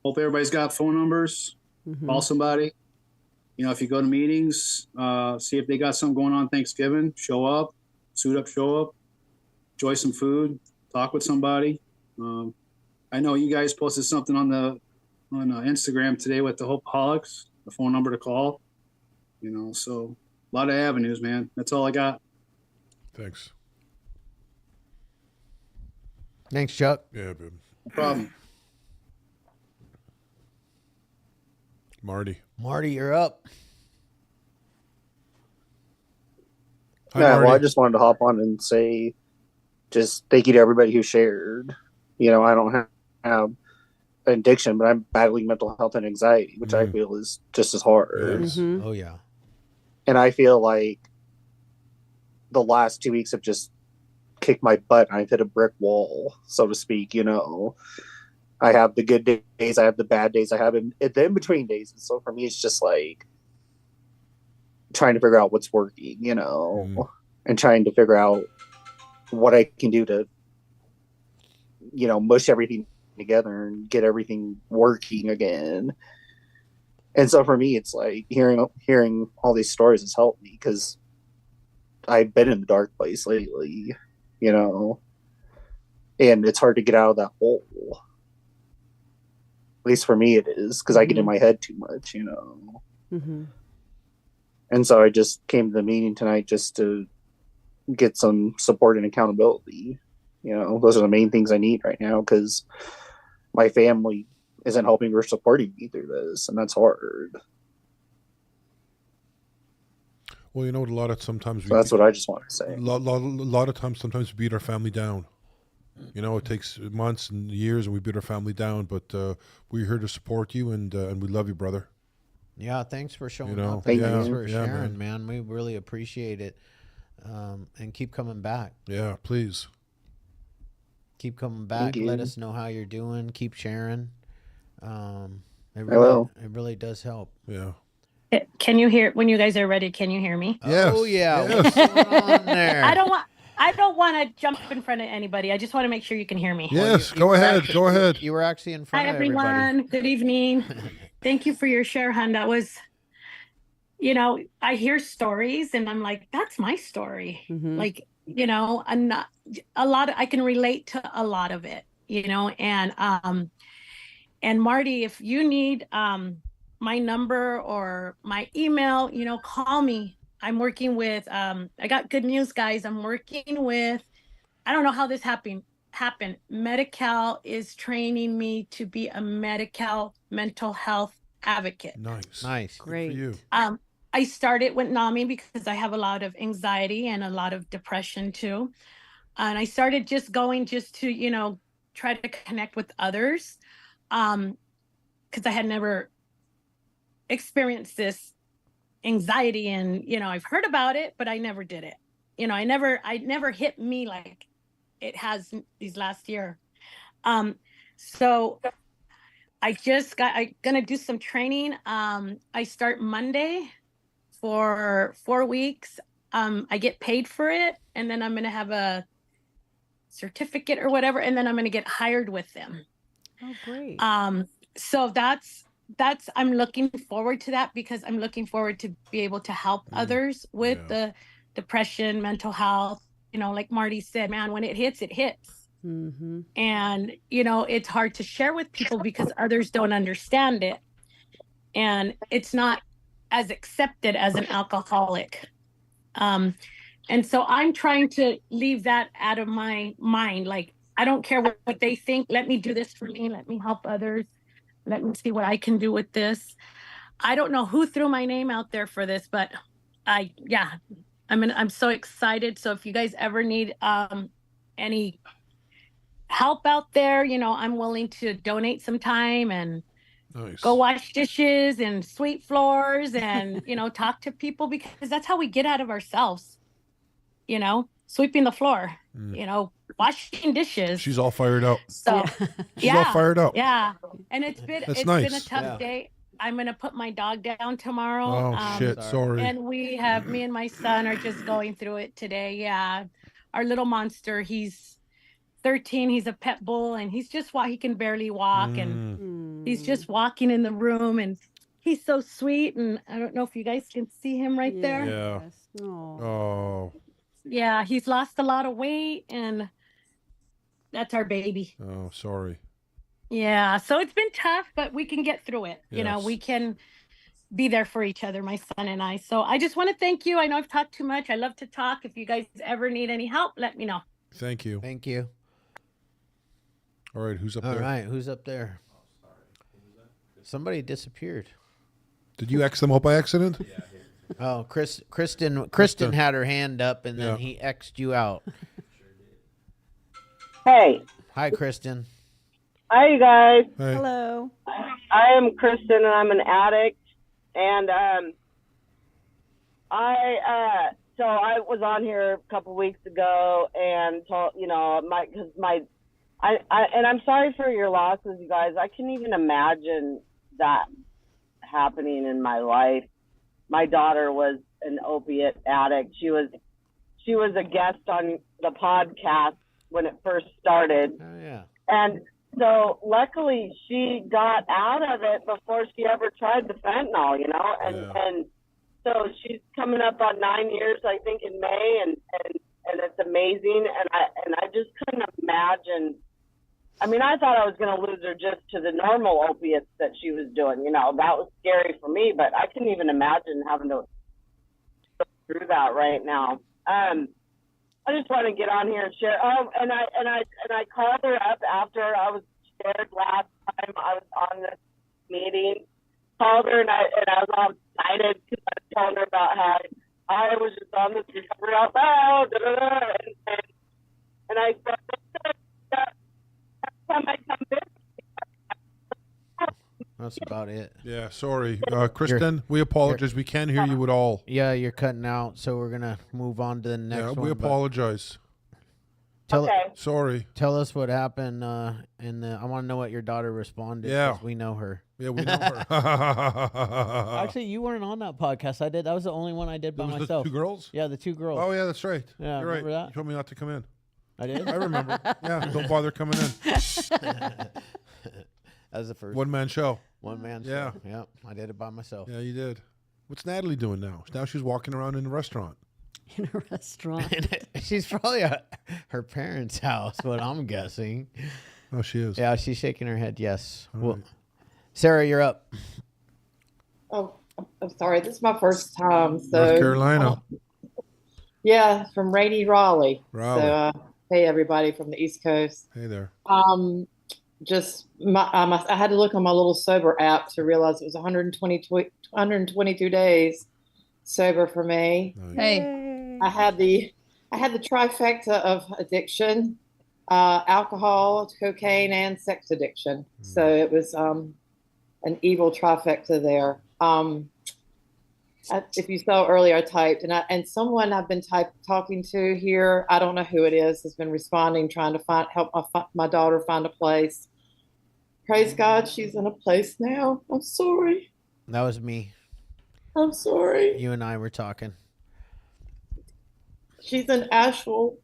Hope everybody's got phone numbers. Mm-hmm. Call somebody. If you go to meetings, see if they got something going on Thanksgiving, show up. suit up, show up, enjoy some food, talk with somebody. I know you guys posted something on Instagram today with the Hopeaholics, the phone number to call. So a lot of avenues, man. That's all I got. Thanks. Thanks, Chuck. Yeah, babe. No problem. Marty. Marty, you're up. Hi, Yeah, Marty. well, I just wanted to hop on and say just thank you to everybody who shared. I don't have an addiction, but I'm battling mental health and anxiety, which I feel is just as hard. Yes. Mhm. Oh, yeah. And I feel like the last 2 weeks have just kicked my butt. I've hit a brick wall, so to speak. I have the good days, I have the bad days, I have the in-between days. And so for me, it's just like trying to figure out what's working, and trying to figure out what I can do to, mush everything together and get everything working again. And so for me, it's like hearing all these stories has helped me because I've been in the dark place lately, and it's hard to get out of that hole. At least for me, it is because I get in my head too much, Mm-hmm. And so I just came to the meeting tonight just to get some support and accountability. Those are the main things I need right now because my family isn't helping or supporting me through this, and that's hard. Well, a lot of sometimes So that's what I just want to say. A lot of times, sometimes we beat our family down. It takes months and years, and we beat our family down. But we're here to support you, and we love you, brother. Yeah, thanks for showing know, up. And thank thanks you. for Yeah, sharing, man. We really appreciate it. And keep coming back. Yeah, please. Keep coming back. you. Let us know how you're doing. Keep sharing. It I really, will. it really does help. Yeah. Can you hear when you guys are ready? Can you hear me? Yes. Oh yeah, Yes. what's going on there? I don't want to jump in front of anybody. I just want to make sure you can hear me. Yes. You Go were ahead. actually- Go ahead. You were actually in front Hi of everybody. everyone. Good evening. Thank you for your share, hon. That was, I hear stories and I'm like, that's my story. Mhm. Like, I'm not I can relate to a lot of it, and Marty, if you need my number or my email, call me. I'm working with I got good news, guys. I'm working with, I don't know how this happened. Medi-Cal is training me to be a Medi-Cal mental health advocate. Nice. Nice. Good for Great. you. I started with NAMI because I have a lot of anxiety and a lot of depression too. And I started just to, try to connect with others. Because I had never experienced this anxiety and, I've heard about it, but I never did it. I never hit me like it has these last year. So I'm gonna do some training. I start Monday for 4 weeks. I get paid for it, and then I'm gonna have a certificate or whatever, and then I'm gonna get hired with them. Oh, great. So that's I'm looking forward to that because I'm looking forward to be able to help others with the depression, mental health. Like Marty said, man, when it hits, it hits. Mm-hmm. And, it's hard to share with people because others don't understand it. And it's not as accepted as an alcoholic. And so I'm trying to leave that out of my mind. Like, I don't care what they think. Let me do this for me. Let me help others. Let me see what I can do with this. I don't know who threw my name out there for this, but I'm so excited. So if you guys ever need any help out there, I'm willing to donate some time and Nice. go wash dishes and sweep floors and, talk to people because that's how we get out of ourselves, sweeping the floor, washing dishes. She's all fired up. So She's all fired up. yeah. And it's been That's been nice. a tough day. I'm gonna put my dog down tomorrow. Oh shit! Sorry. And me and my son are just going through it today. Yeah. Our little monster, he's 13, he's a pet bull, and he's just he can barely walk, and he's just walking in the room, and he's so sweet. And I don't know if you guys can see him right there. Yeah. Oh. Oh. Yeah, he's lost a lot of weight, and that's our baby. Oh, sorry. Yeah, so it's been tough, but we can get through it. You know, Yes. we can be there for each other, my son and I. So I just want to thank you. I know I've talked too much. I love to talk. If you guys ever need any help, let me know. Thank you. Thank you. All right, who's up All there? right, who's up there? Somebody disappeared. Did you X them out by accident? Oh, Kristen had her hand up, and then Yeah. he X'd you out. Hey, Hi, Kristen. hi you guys. Hey. Hello. I am Kristen and I'm an addict. And so I was on here a couple weeks ago and told, you know, and I'm sorry for your losses, you guys. I can't even imagine that happening in my life. My daughter was an opiate addict. She was a guest on the podcast when it first started. Oh, yeah. And so luckily she got out of it before she ever tried the fentanyl, you know, and so she's coming up on 9 years, I think, in May, and it's amazing. And I just couldn't imagine. I mean, I thought I was going to lose her just to the normal opiates that she was doing. You know, that was scary for me, but I couldn't even imagine having to go through that right now. I just want to get on here and share. Oh, and I called her up after I was shared last time I was on this meeting. Called her and I was all excited because I was telling her about how I was just on this recovery out loud, and I said, next time I come visit. That's about it. Yeah, sorry. Kristen, we apologize. We can't hear you at all. Yeah, you're cutting out, so we're gonna move on to the next one. We but apologize. Sorry. Tell us what happened. I want to know what your daughter responded. Yeah. 'Cause we know her. Yeah, we know her. Actually, you weren't on that podcast. I did. That was the only one I did by It was myself. the two girls? Yeah, the two girls. Oh, yeah, that's right. Yeah, you're right. remember that? You told me not to come in. I did. I remember. Yeah, don't bother coming in. That was the first One-man show. One man. Yeah. Show. Yeah, I did it by myself. Yeah, you did. What's Natalie doing now? Now she's walking around in a restaurant. In a restaurant. She's probably at her parents' house, what I'm guessing. Oh, she is. Yeah, she's shaking her head. Yes. All Well, right. Sarah, you're up. Oh, I'm sorry. This is my first time. So, North Carolina. Yeah, from rainy Raleigh. Raleigh. So, hey, everybody from the East Coast. Hey there. Just I had to look on my little sober app to realize it was 122 days sober for me. Nice. Hey, I had the trifecta of addiction, alcohol, cocaine, and sex addiction. So it was an evil trifecta there. If you saw earlier, I typed, and someone I've been talking to here, I don't know who it is, has been responding, trying to help my daughter find a place. Praise God, she's in a place now. I'm sorry. That was me. I'm sorry. You and I were talking. She's in Asheville.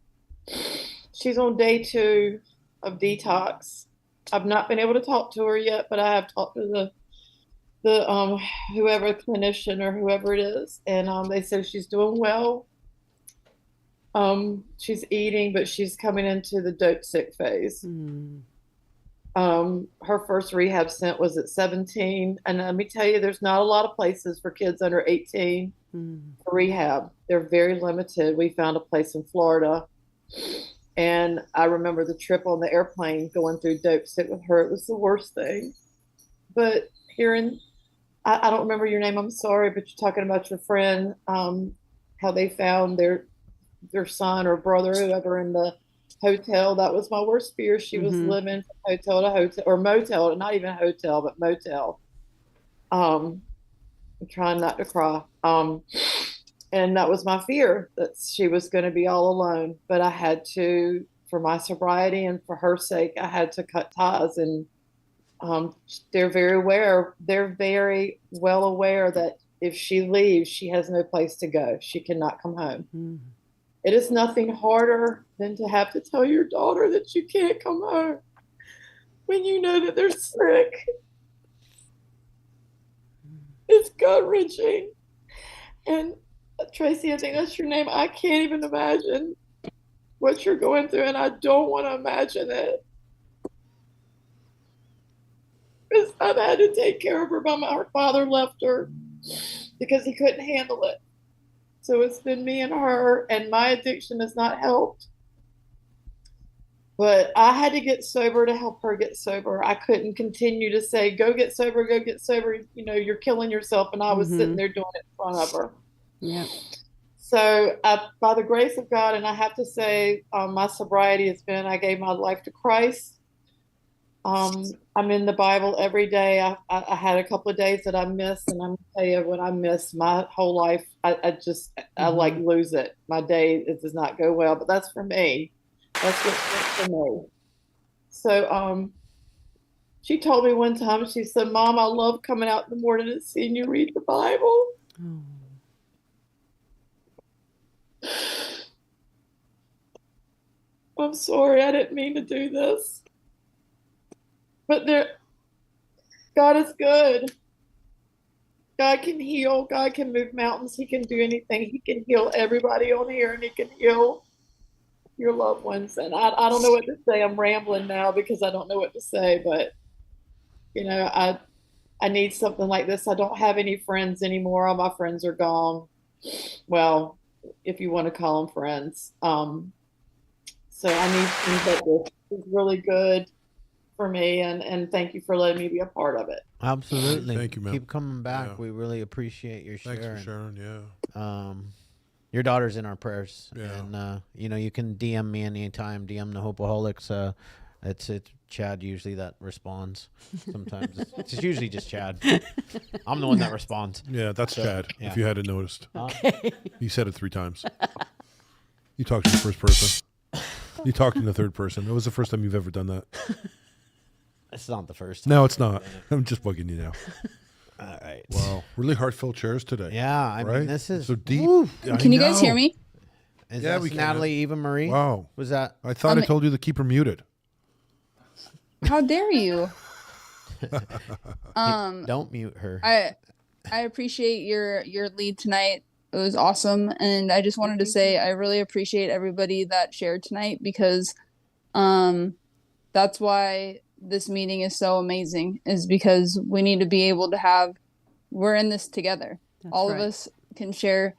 She's on day 2 of detox. I've not been able to talk to her yet, but I have talked to the whoever clinician or whoever it is, and they said she's doing well. She's eating, but she's coming into the dope sick phase. Her first rehab stint was at 17, and let me tell you, there's not a lot of places for kids under 18 for rehab. They're very limited. We found a place in Florida, and I remember the trip on the airplane going through dope sick with her. It was the worst thing. But hearing, I don't remember your name, I'm sorry, but you're talking about your friend, how they found their son or brother, whoever, in the hotel. That was my worst fear. She was living from hotel to hotel, or motel, not even hotel, but motel. I'm trying not to cry. And that was my fear, that she was going to be all alone. But I had to, for my sobriety and for her sake, I had to cut ties. And they're very well aware that if she leaves, she has no place to go. She cannot come home. It is nothing harder than to have to tell your daughter that you can't come home when you know that they're sick. It's gut-wrenching. And Tracy, I think that's your name. I can't even imagine what you're going through, and I don't want to imagine it. Because I've had to take care of her her father left her because he couldn't handle it. So it's been me and her, and my addiction has not helped. But I had to get sober to help her get sober. I couldn't continue to say, go get sober, go get sober. You know, you're killing yourself. And I was sitting there doing it in front of her. Yeah. So by the grace of God, and I have to say my sobriety has been, I gave my life to Christ. I'm in the Bible every day. I had a couple of days that I missed, and I'm gonna tell you when I miss my whole life, I like lose it. My day, it does not go well, but that's for me. That's what's for me. So she told me one time, she said, Mom, I love coming out in the morning and seeing you read the Bible. Oh. I'm sorry, I didn't mean to do this. But God is good. God can heal. God can move mountains. He can do anything. He can heal everybody on here, and he can heal your loved ones. And I don't know what to say. I'm rambling now because I don't know what to say, but you know, I need something like this. I don't have any friends anymore. All my friends are gone. Well, if you want to call them friends. So I need things like this. It's really good for me, and thank you for letting me be a part of it. Absolutely. Thank you, man. Keep coming back. Yeah. We really appreciate your Thanks sharing. for sharing. Yeah. Your daughter's in our prayers. Yeah. And you know, you can DM me anytime. DM the Hopeaholics. It's Chad usually that responds. Sometimes it's usually just Chad. I'm the one that responds. Yeah, that's Chad. Yeah. If you hadn't noticed, Okay. he said it 3 times. You talked in the first person. You talked in the third person. It was the first time you've ever done that. It's not the first time. No, it's not. I'm just bugging you now. All right. Wow, really heartfelt shares today. Yeah, I right? mean, this is so deep. Woo. Can you guys hear me? Is Yeah, that we can. Natalie Eva Marie? Wow. Was that? I thought I told you to keep her muted. How dare you? Don't mute her. I appreciate your lead tonight. It was awesome, and I just wanted to say I really appreciate everybody that shared tonight because that's why this meeting is so amazing, is because we need to be able to we're in this together. That's all right. of us can share,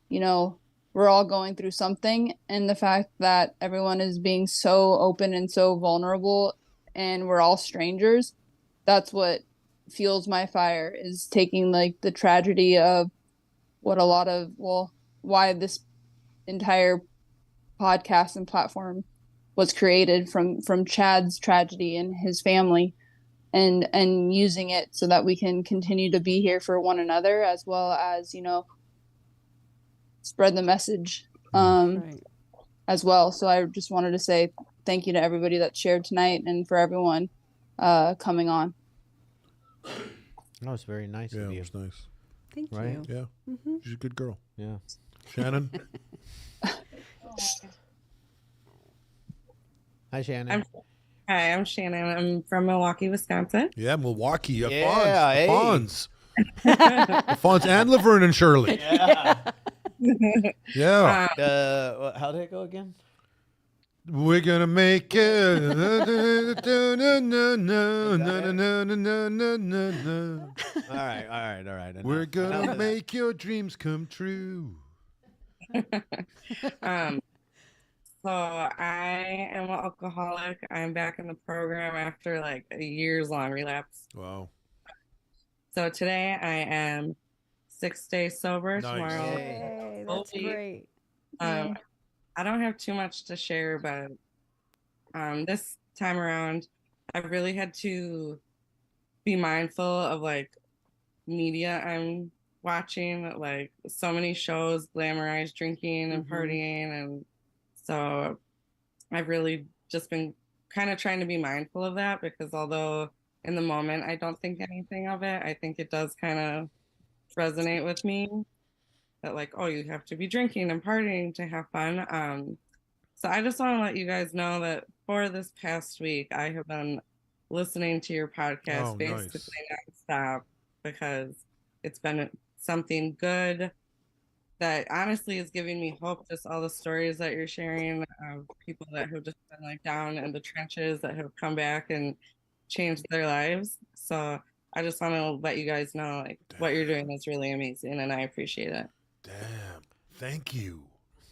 you know, we're all going through something, and the fact that everyone is being so open and so vulnerable and we're all strangers, that's what fuels my fire, is taking like the tragedy of why this entire podcast and platform was created from Chad's tragedy and his family, and using it so that we can continue to be here for one another, as well as, you know, spread the message Right. as well. So I just wanted to say thank you to everybody that shared tonight, and for everyone coming on. That was very nice Yeah, of it you. was nice. Thank Right? you. Yeah, she's a good girl. Yeah. Shannon. Hi, Shannon. Hi, I'm Shannon. I'm from Milwaukee, Wisconsin. Yeah, Milwaukee. Yeah, hey. Fonz. Fonz and Laverne and Shirley. Yeah. Yeah. How did it go again? We're gonna make it. All right. We're gonna make your dreams come true. So I am an alcoholic. I'm back in the program after like a years long relapse. Wow. So today I am 6 days sober. Nice. Tomorrow. Yay, that's great. I don't have too much to share, but this time around, I really had to be mindful of like media I'm watching. Like so many shows glamorize drinking and partying, and so I've really just been kind of trying to be mindful of that, because although in the moment I don't think anything of it, I think it does kind of resonate with me that like, oh, you have to be drinking and partying to have fun. So I just want to let you guys know that for this past week, I have been listening to your podcast basically nonstop, because it's been something good that honestly is giving me hope. Just all the stories that you're sharing of people that have just been like down in the trenches that have come back and changed their lives. So I just want to let you guys know like what you're doing is really amazing, and I appreciate it. Damn. Thank you.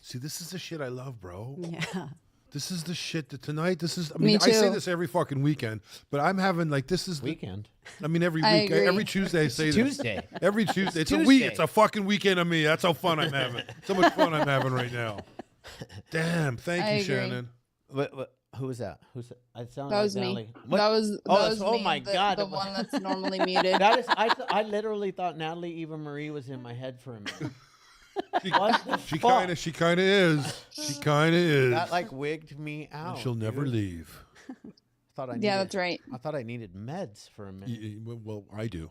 See, this is the shit I love, bro. Yeah. This is the shit that tonight. This is. I Me mean, I say too. this every fucking weekend, but I'm having like this is Weekend. I mean, every I week, agree. every Tuesday, I say this. Tuesday. Every Tuesday, it's a Tuesday. week. It's a fucking weekend of me. That's how fun I'm having. So much fun I'm having right now. Damn. Thank I you, agree. Shannon. Who was that? Who's that? I sound That like was me. Natalie. What? That was oh me, my god, the one that's normally muted. That is. I literally thought Natalie Eva Marie was in my head for a minute. What the She fuck? kind of is. She kind of is. That like wigged me out. And she'll never dude. leave. Thought I Yeah, needed, that's right. I thought I needed meds for a minute. Well, I do.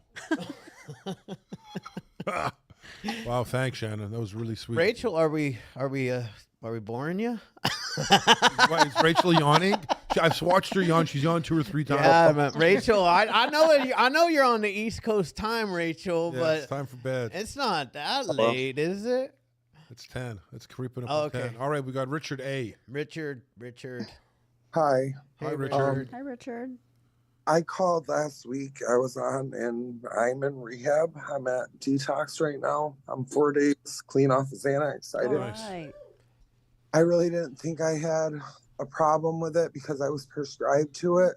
Wow, thanks, Shannon. That was really sweet. Rachel, are we boring you? Why, is Rachel yawning? I've watched her yawn. She's yawned 2 or 3 times. Yeah, but Rachel, I know that I know you're on the East Coast time, Rachel, Yeah, but it's time for bed. it's not that late, is it? It's 10. It's creeping up Oh, on okay. 10. All right, we got Richard A. Richard. Hi. Hi, Hey, Richard. Hi, Richard. I called last week. I was on and I'm in rehab. I'm at detox right now. I'm 4 days clean off of Xanax. All right. I really didn't think I had a problem with it because I was prescribed to it.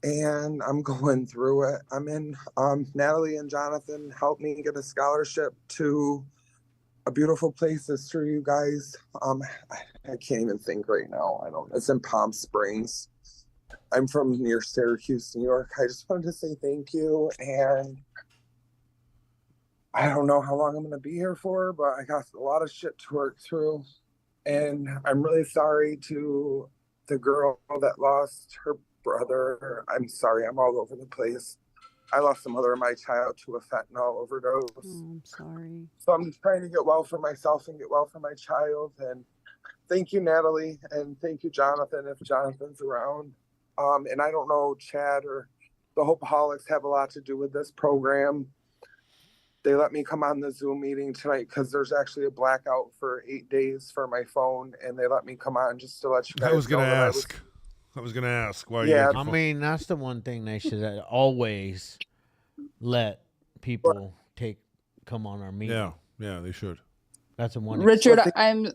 And I'm going through it. I'm in, Natalie and Jonathan helped me get a scholarship to a beautiful place that's through you guys. I can't even think right now. It's in Palm Springs. I'm from near Syracuse, New York. I just wanted to say thank you. And I don't know how long I'm going to be here for, but I got a lot of shit to work through. And I'm really sorry to the girl that lost her brother. I'm sorry, I'm all over the place. I lost the mother of my child to a fentanyl overdose. Oh, I'm sorry. So I'm just trying to get well for myself and get well for my child. And thank you, Natalie, and thank you, Jonathan, if Jonathan's around. And I don't know, Chad or the Hopeaholics have a lot to do with this program. They let me come on the Zoom meeting tonight because there's actually a blackout for 8 days for my phone, and they let me come on just to let you guys I was going to know that ask. I was going to ask why. Yeah. You I mean, that's the one thing they should always let people come on our meeting. Yeah, they should. That's a one. Richard, I'm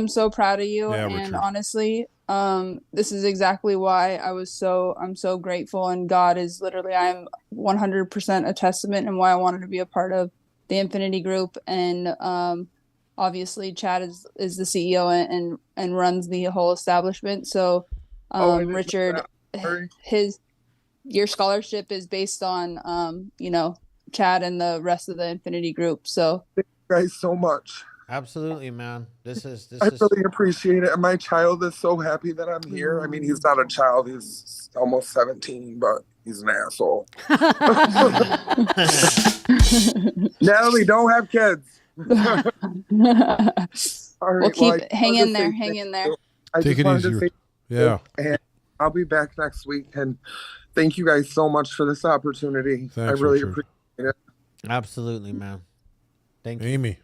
so proud of you, Yeah, and Richard. honestly, this is exactly why I'm so grateful, and God is literally, I'm 100% a testament, and why I wanted to be a part of the Infinity Group, and obviously Chad is the CEO and runs the whole establishment. So, Richard, your scholarship is based on Chad and the rest of the Infinity Group. So thank you guys so much. Absolutely, man. This is I really appreciate it. And my child is so happy that I'm here. I mean, he's not a child. He's almost 17, but he's an asshole. Natalie, don't have kids. All right, We'll keep hang in there. I Take just it wanted easy. to say Yeah. and I'll be back next week. And thank you guys so much for this opportunity. Thanks, I really Richard. appreciate it. Absolutely, man. Thank you. Amy.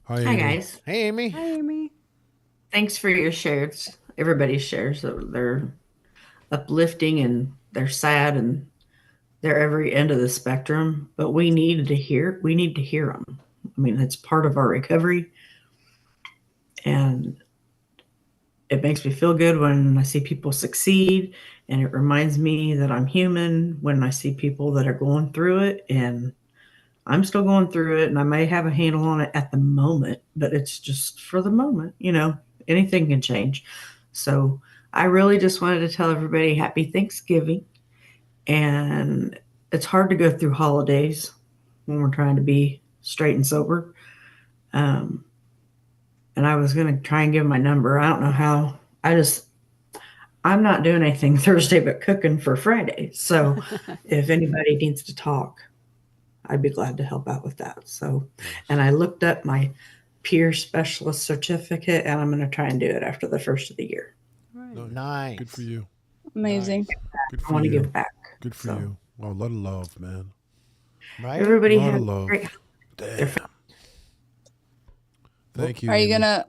Hi, Hi, Amy. guys. Hey, Amy. Hi, Amy. Thanks for your shares. Everybody's shares. They're uplifting and they're sad and they're every end of the spectrum. But we need to hear them. I mean, it's part of our recovery, and it makes me feel good when I see people succeed, and it reminds me that I'm human when I see people that are going through it, and I'm still going through it, and I may have a handle on it at the moment, but it's just for the moment. Anything can change. So I really just wanted to tell everybody happy Thanksgiving. And it's hard to go through holidays when we're trying to be straight and sober. And I was going to try and give my number. I don't know how. I'm not doing anything Thursday but cooking for Friday. So if anybody needs to talk, I'd be glad to help out with that. So, and I looked up my peer specialist certificate, and I'm going to try and do it after the first of the year. Nice. Good for you. Amazing. Good I for want to you. give back. Good for you. Well, a lot of love, man. Right? Everybody A lot has of love. great. Damn. Thank you. Are you Amy. gonna?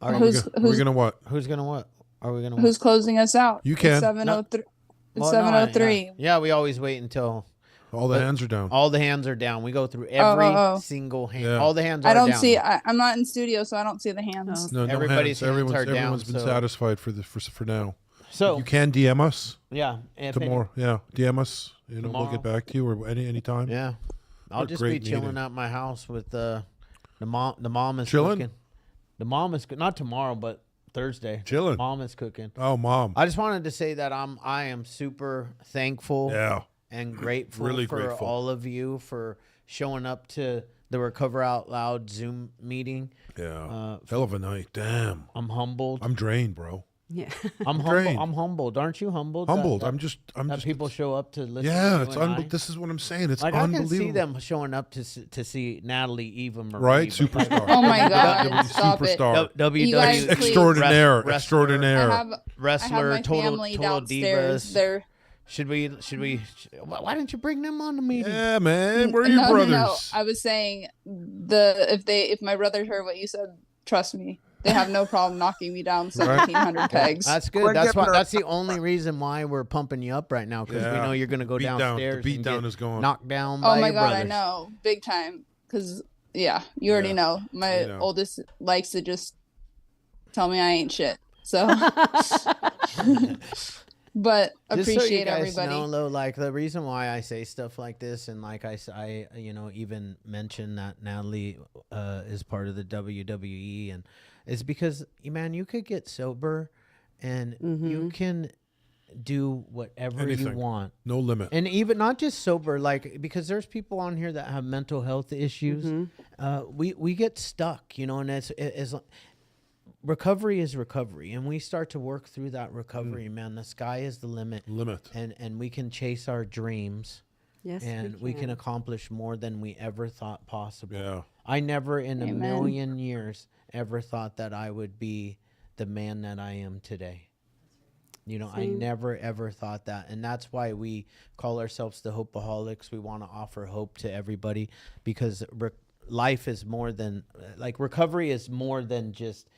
Are Who's we're gonna what? Who's gonna what? Are we gonna? who's closing us out? You can. It's 7:03. It's Well, no, 7:03. yeah, we always wait until All the hands are down. all the hands are down. We go through every oh. single hand. Yeah. All the hands are I don't down. see. I'm not in studio, so I don't see the hands. No, no Everybody's hands. hands are down, Everyone's been so- satisfied for now. So you can DM us. Yeah, if any- tomorrow. Yeah, DM us. You know, we'll Tomorrow. get back to you or any time. Yeah, I'll What a just be great chilling meeting. at my house with the mom. The mom is Chilling? cooking. The mom is not tomorrow, but Thursday. Chilling. Mom is cooking. Oh, mom. I just wanted to say that I am super thankful. Yeah. And grateful Really for grateful. all of you for showing up to the Recover Out Loud Zoom meeting. Yeah. Hell of a night. Damn. I'm humbled. I'm drained, bro. Yeah. I'm drained. humbled. I'm humbled. Aren't you humbled? Humbled. That I'm just people show up to listen. Yeah, to it's you and I? this is what I'm saying. It's Like I unbelievable. can see them showing up to see Natalie, Eva Marie, Right? but like- Superstar. Oh my God, stop it. Superstar. You guys, WWE please. Extraordinaire. wrestler, Extraordinaire. I have wrestler, my total family total downstairs. divas. They're Should we? Why didn't you bring them on the meeting? Yeah, man. Where are your no, brothers? No. I was saying if my brothers heard what you said, trust me, they have no problem knocking me down 1,700 pegs. That's good. That's the only reason why we're pumping you up right now because we know you're going to go Beat down. The downstairs. beat and down get is going. knocked down. Oh by my your God, I brothers. know, big time. Because you already know my oldest likes to just tell me I ain't shit. So, but Just so you appreciate guys everybody. know, though, like the reason why I say stuff like this, and like I even mentioned that Natalie is part of the WWE, and it's because man, you could get sober, and you can do whatever Anything. you want, No limit. and even not just sober, like because there's people on here that have mental health issues. We get stuck, and it's recovery is recovery, and we start to work through that recovery. Man, the sky is the limit, and we can chase our dreams. Yes, and we can accomplish more than we ever thought possible. Yeah. I never in a Amen. million years ever thought that I would be the man that I am today. I Same. never ever thought that, and that's why we call ourselves the Hopeaholics. We want to offer hope to everybody because life is more than recovery is more than just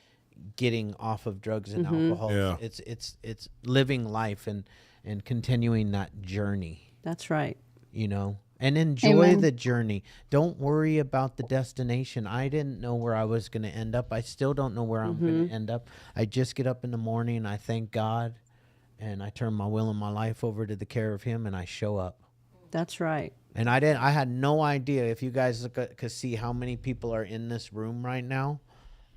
getting off of drugs and alcohol. Yeah. It's living life and continuing that journey. That's right. And enjoy Amen. the journey. Don't worry about the destination. I didn't know where I was going to end up. I still don't know where I'm going to end up. I just get up in the morning, I thank God, and I turn my will and my life over to the care of Him, and I show up. That's right. And I had no idea. If you guys could see how many people are in this room right now,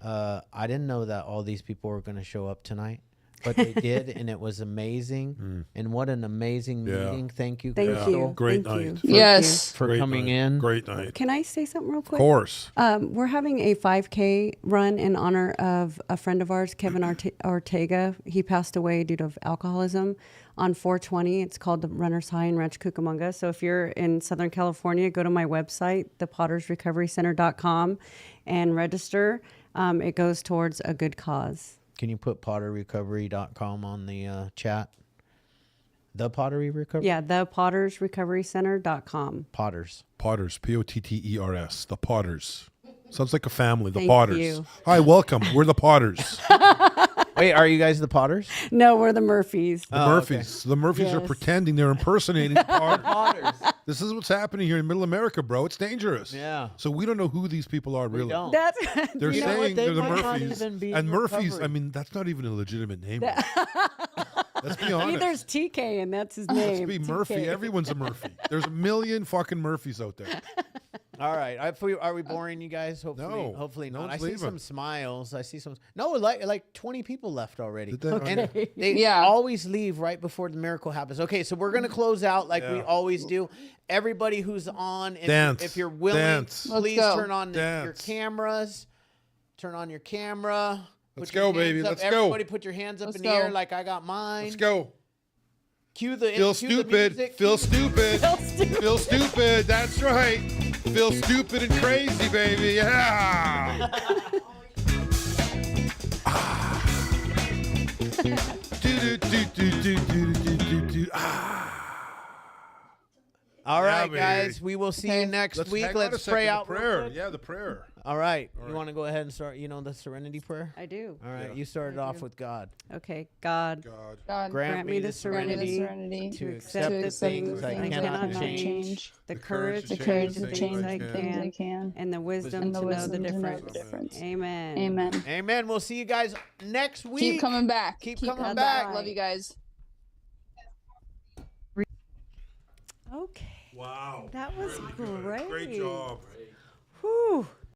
I didn't know that all these people were going to show up tonight, but they did, and it was amazing. And what an amazing meeting! Thank you, Thank Crystal. you. Great Thank night. you. Yes. for Great coming night. in. Great night. Can I say something real quick? Of course. We're having a 5K run in honor of a friend of ours, Kevin Ortega. He passed away due to alcoholism on 4/20. It's called the Runner's High in Rancho Cucamonga. So if you're in Southern California, go to my website, thepottersrecoverycenter.com, and register. It goes towards a good cause. Can you put potterrecovery.com on the chat? The Pottery Recovery? Yeah, thepottersrecoverycenter.com. Potters. Potters. Potters. The Potters. Sounds like a family. The Thank Potters. you. Hi, welcome. We're the Potters. Wait, are you guys the Potters? No, we're the Murphys. The Murphys. The Murphys are Yes. pretending they're impersonating the Potters. Potters. This is what's happening here in Middle America, bro. It's dangerous. Yeah. So we don't know who these people are really. don't. That's They're You know what? saying They they're the might not Murphys. even be And in Murphys, recovery. I mean, that's not even a legitimate name. Let's be I mean, honest. there's TK, and that's his Let's name. be TK. Murphy. Everyone's a Murphy. There's a million fucking Murphys out there. All right. Are we boring you guys? Hopefully, No. hopefully No not. I one's see leaving. some smiles. I see some. No, like 20 people left already. Did they? And Okay. they Yeah. always leave right before the miracle happens. Okay, so we're gonna close out like we Yeah. always do. Everybody who's on, Dance. if you're willing, Dance. Let's please go. turn on your Dance. cameras. Turn on your camera. Let's Put your go, baby. hands up. Let's go. Everybody put your hands up Let's in the go. air like I got mine. Let's go. Cue the Feel cue the stupid. music. Feel stupid. Feel stupid. That's right. Feel stupid and crazy, baby. Yeah. Do, do, do, do, do, do, do, do, do. All Yeah, right, baby. guys. We will see you next week. hang on a Let's second, pray the out. real prayer. quick. Yeah, the prayer. All right. All You right. want to go ahead and start? You know the Serenity Prayer. I do. All right. Yeah. You started I off do. with God. Okay, God, God, Grant me the serenity to accept the things I cannot change, the courage to courage change to the change things the things I can, and the wisdom and the to know wisdom the to know difference. the difference. Amen. Amen. Amen. We'll see you guys next week. Keep coming back. Keep coming coming back. back. Love you guys. Okay. Wow. That was Really good. great. Great job. Whew.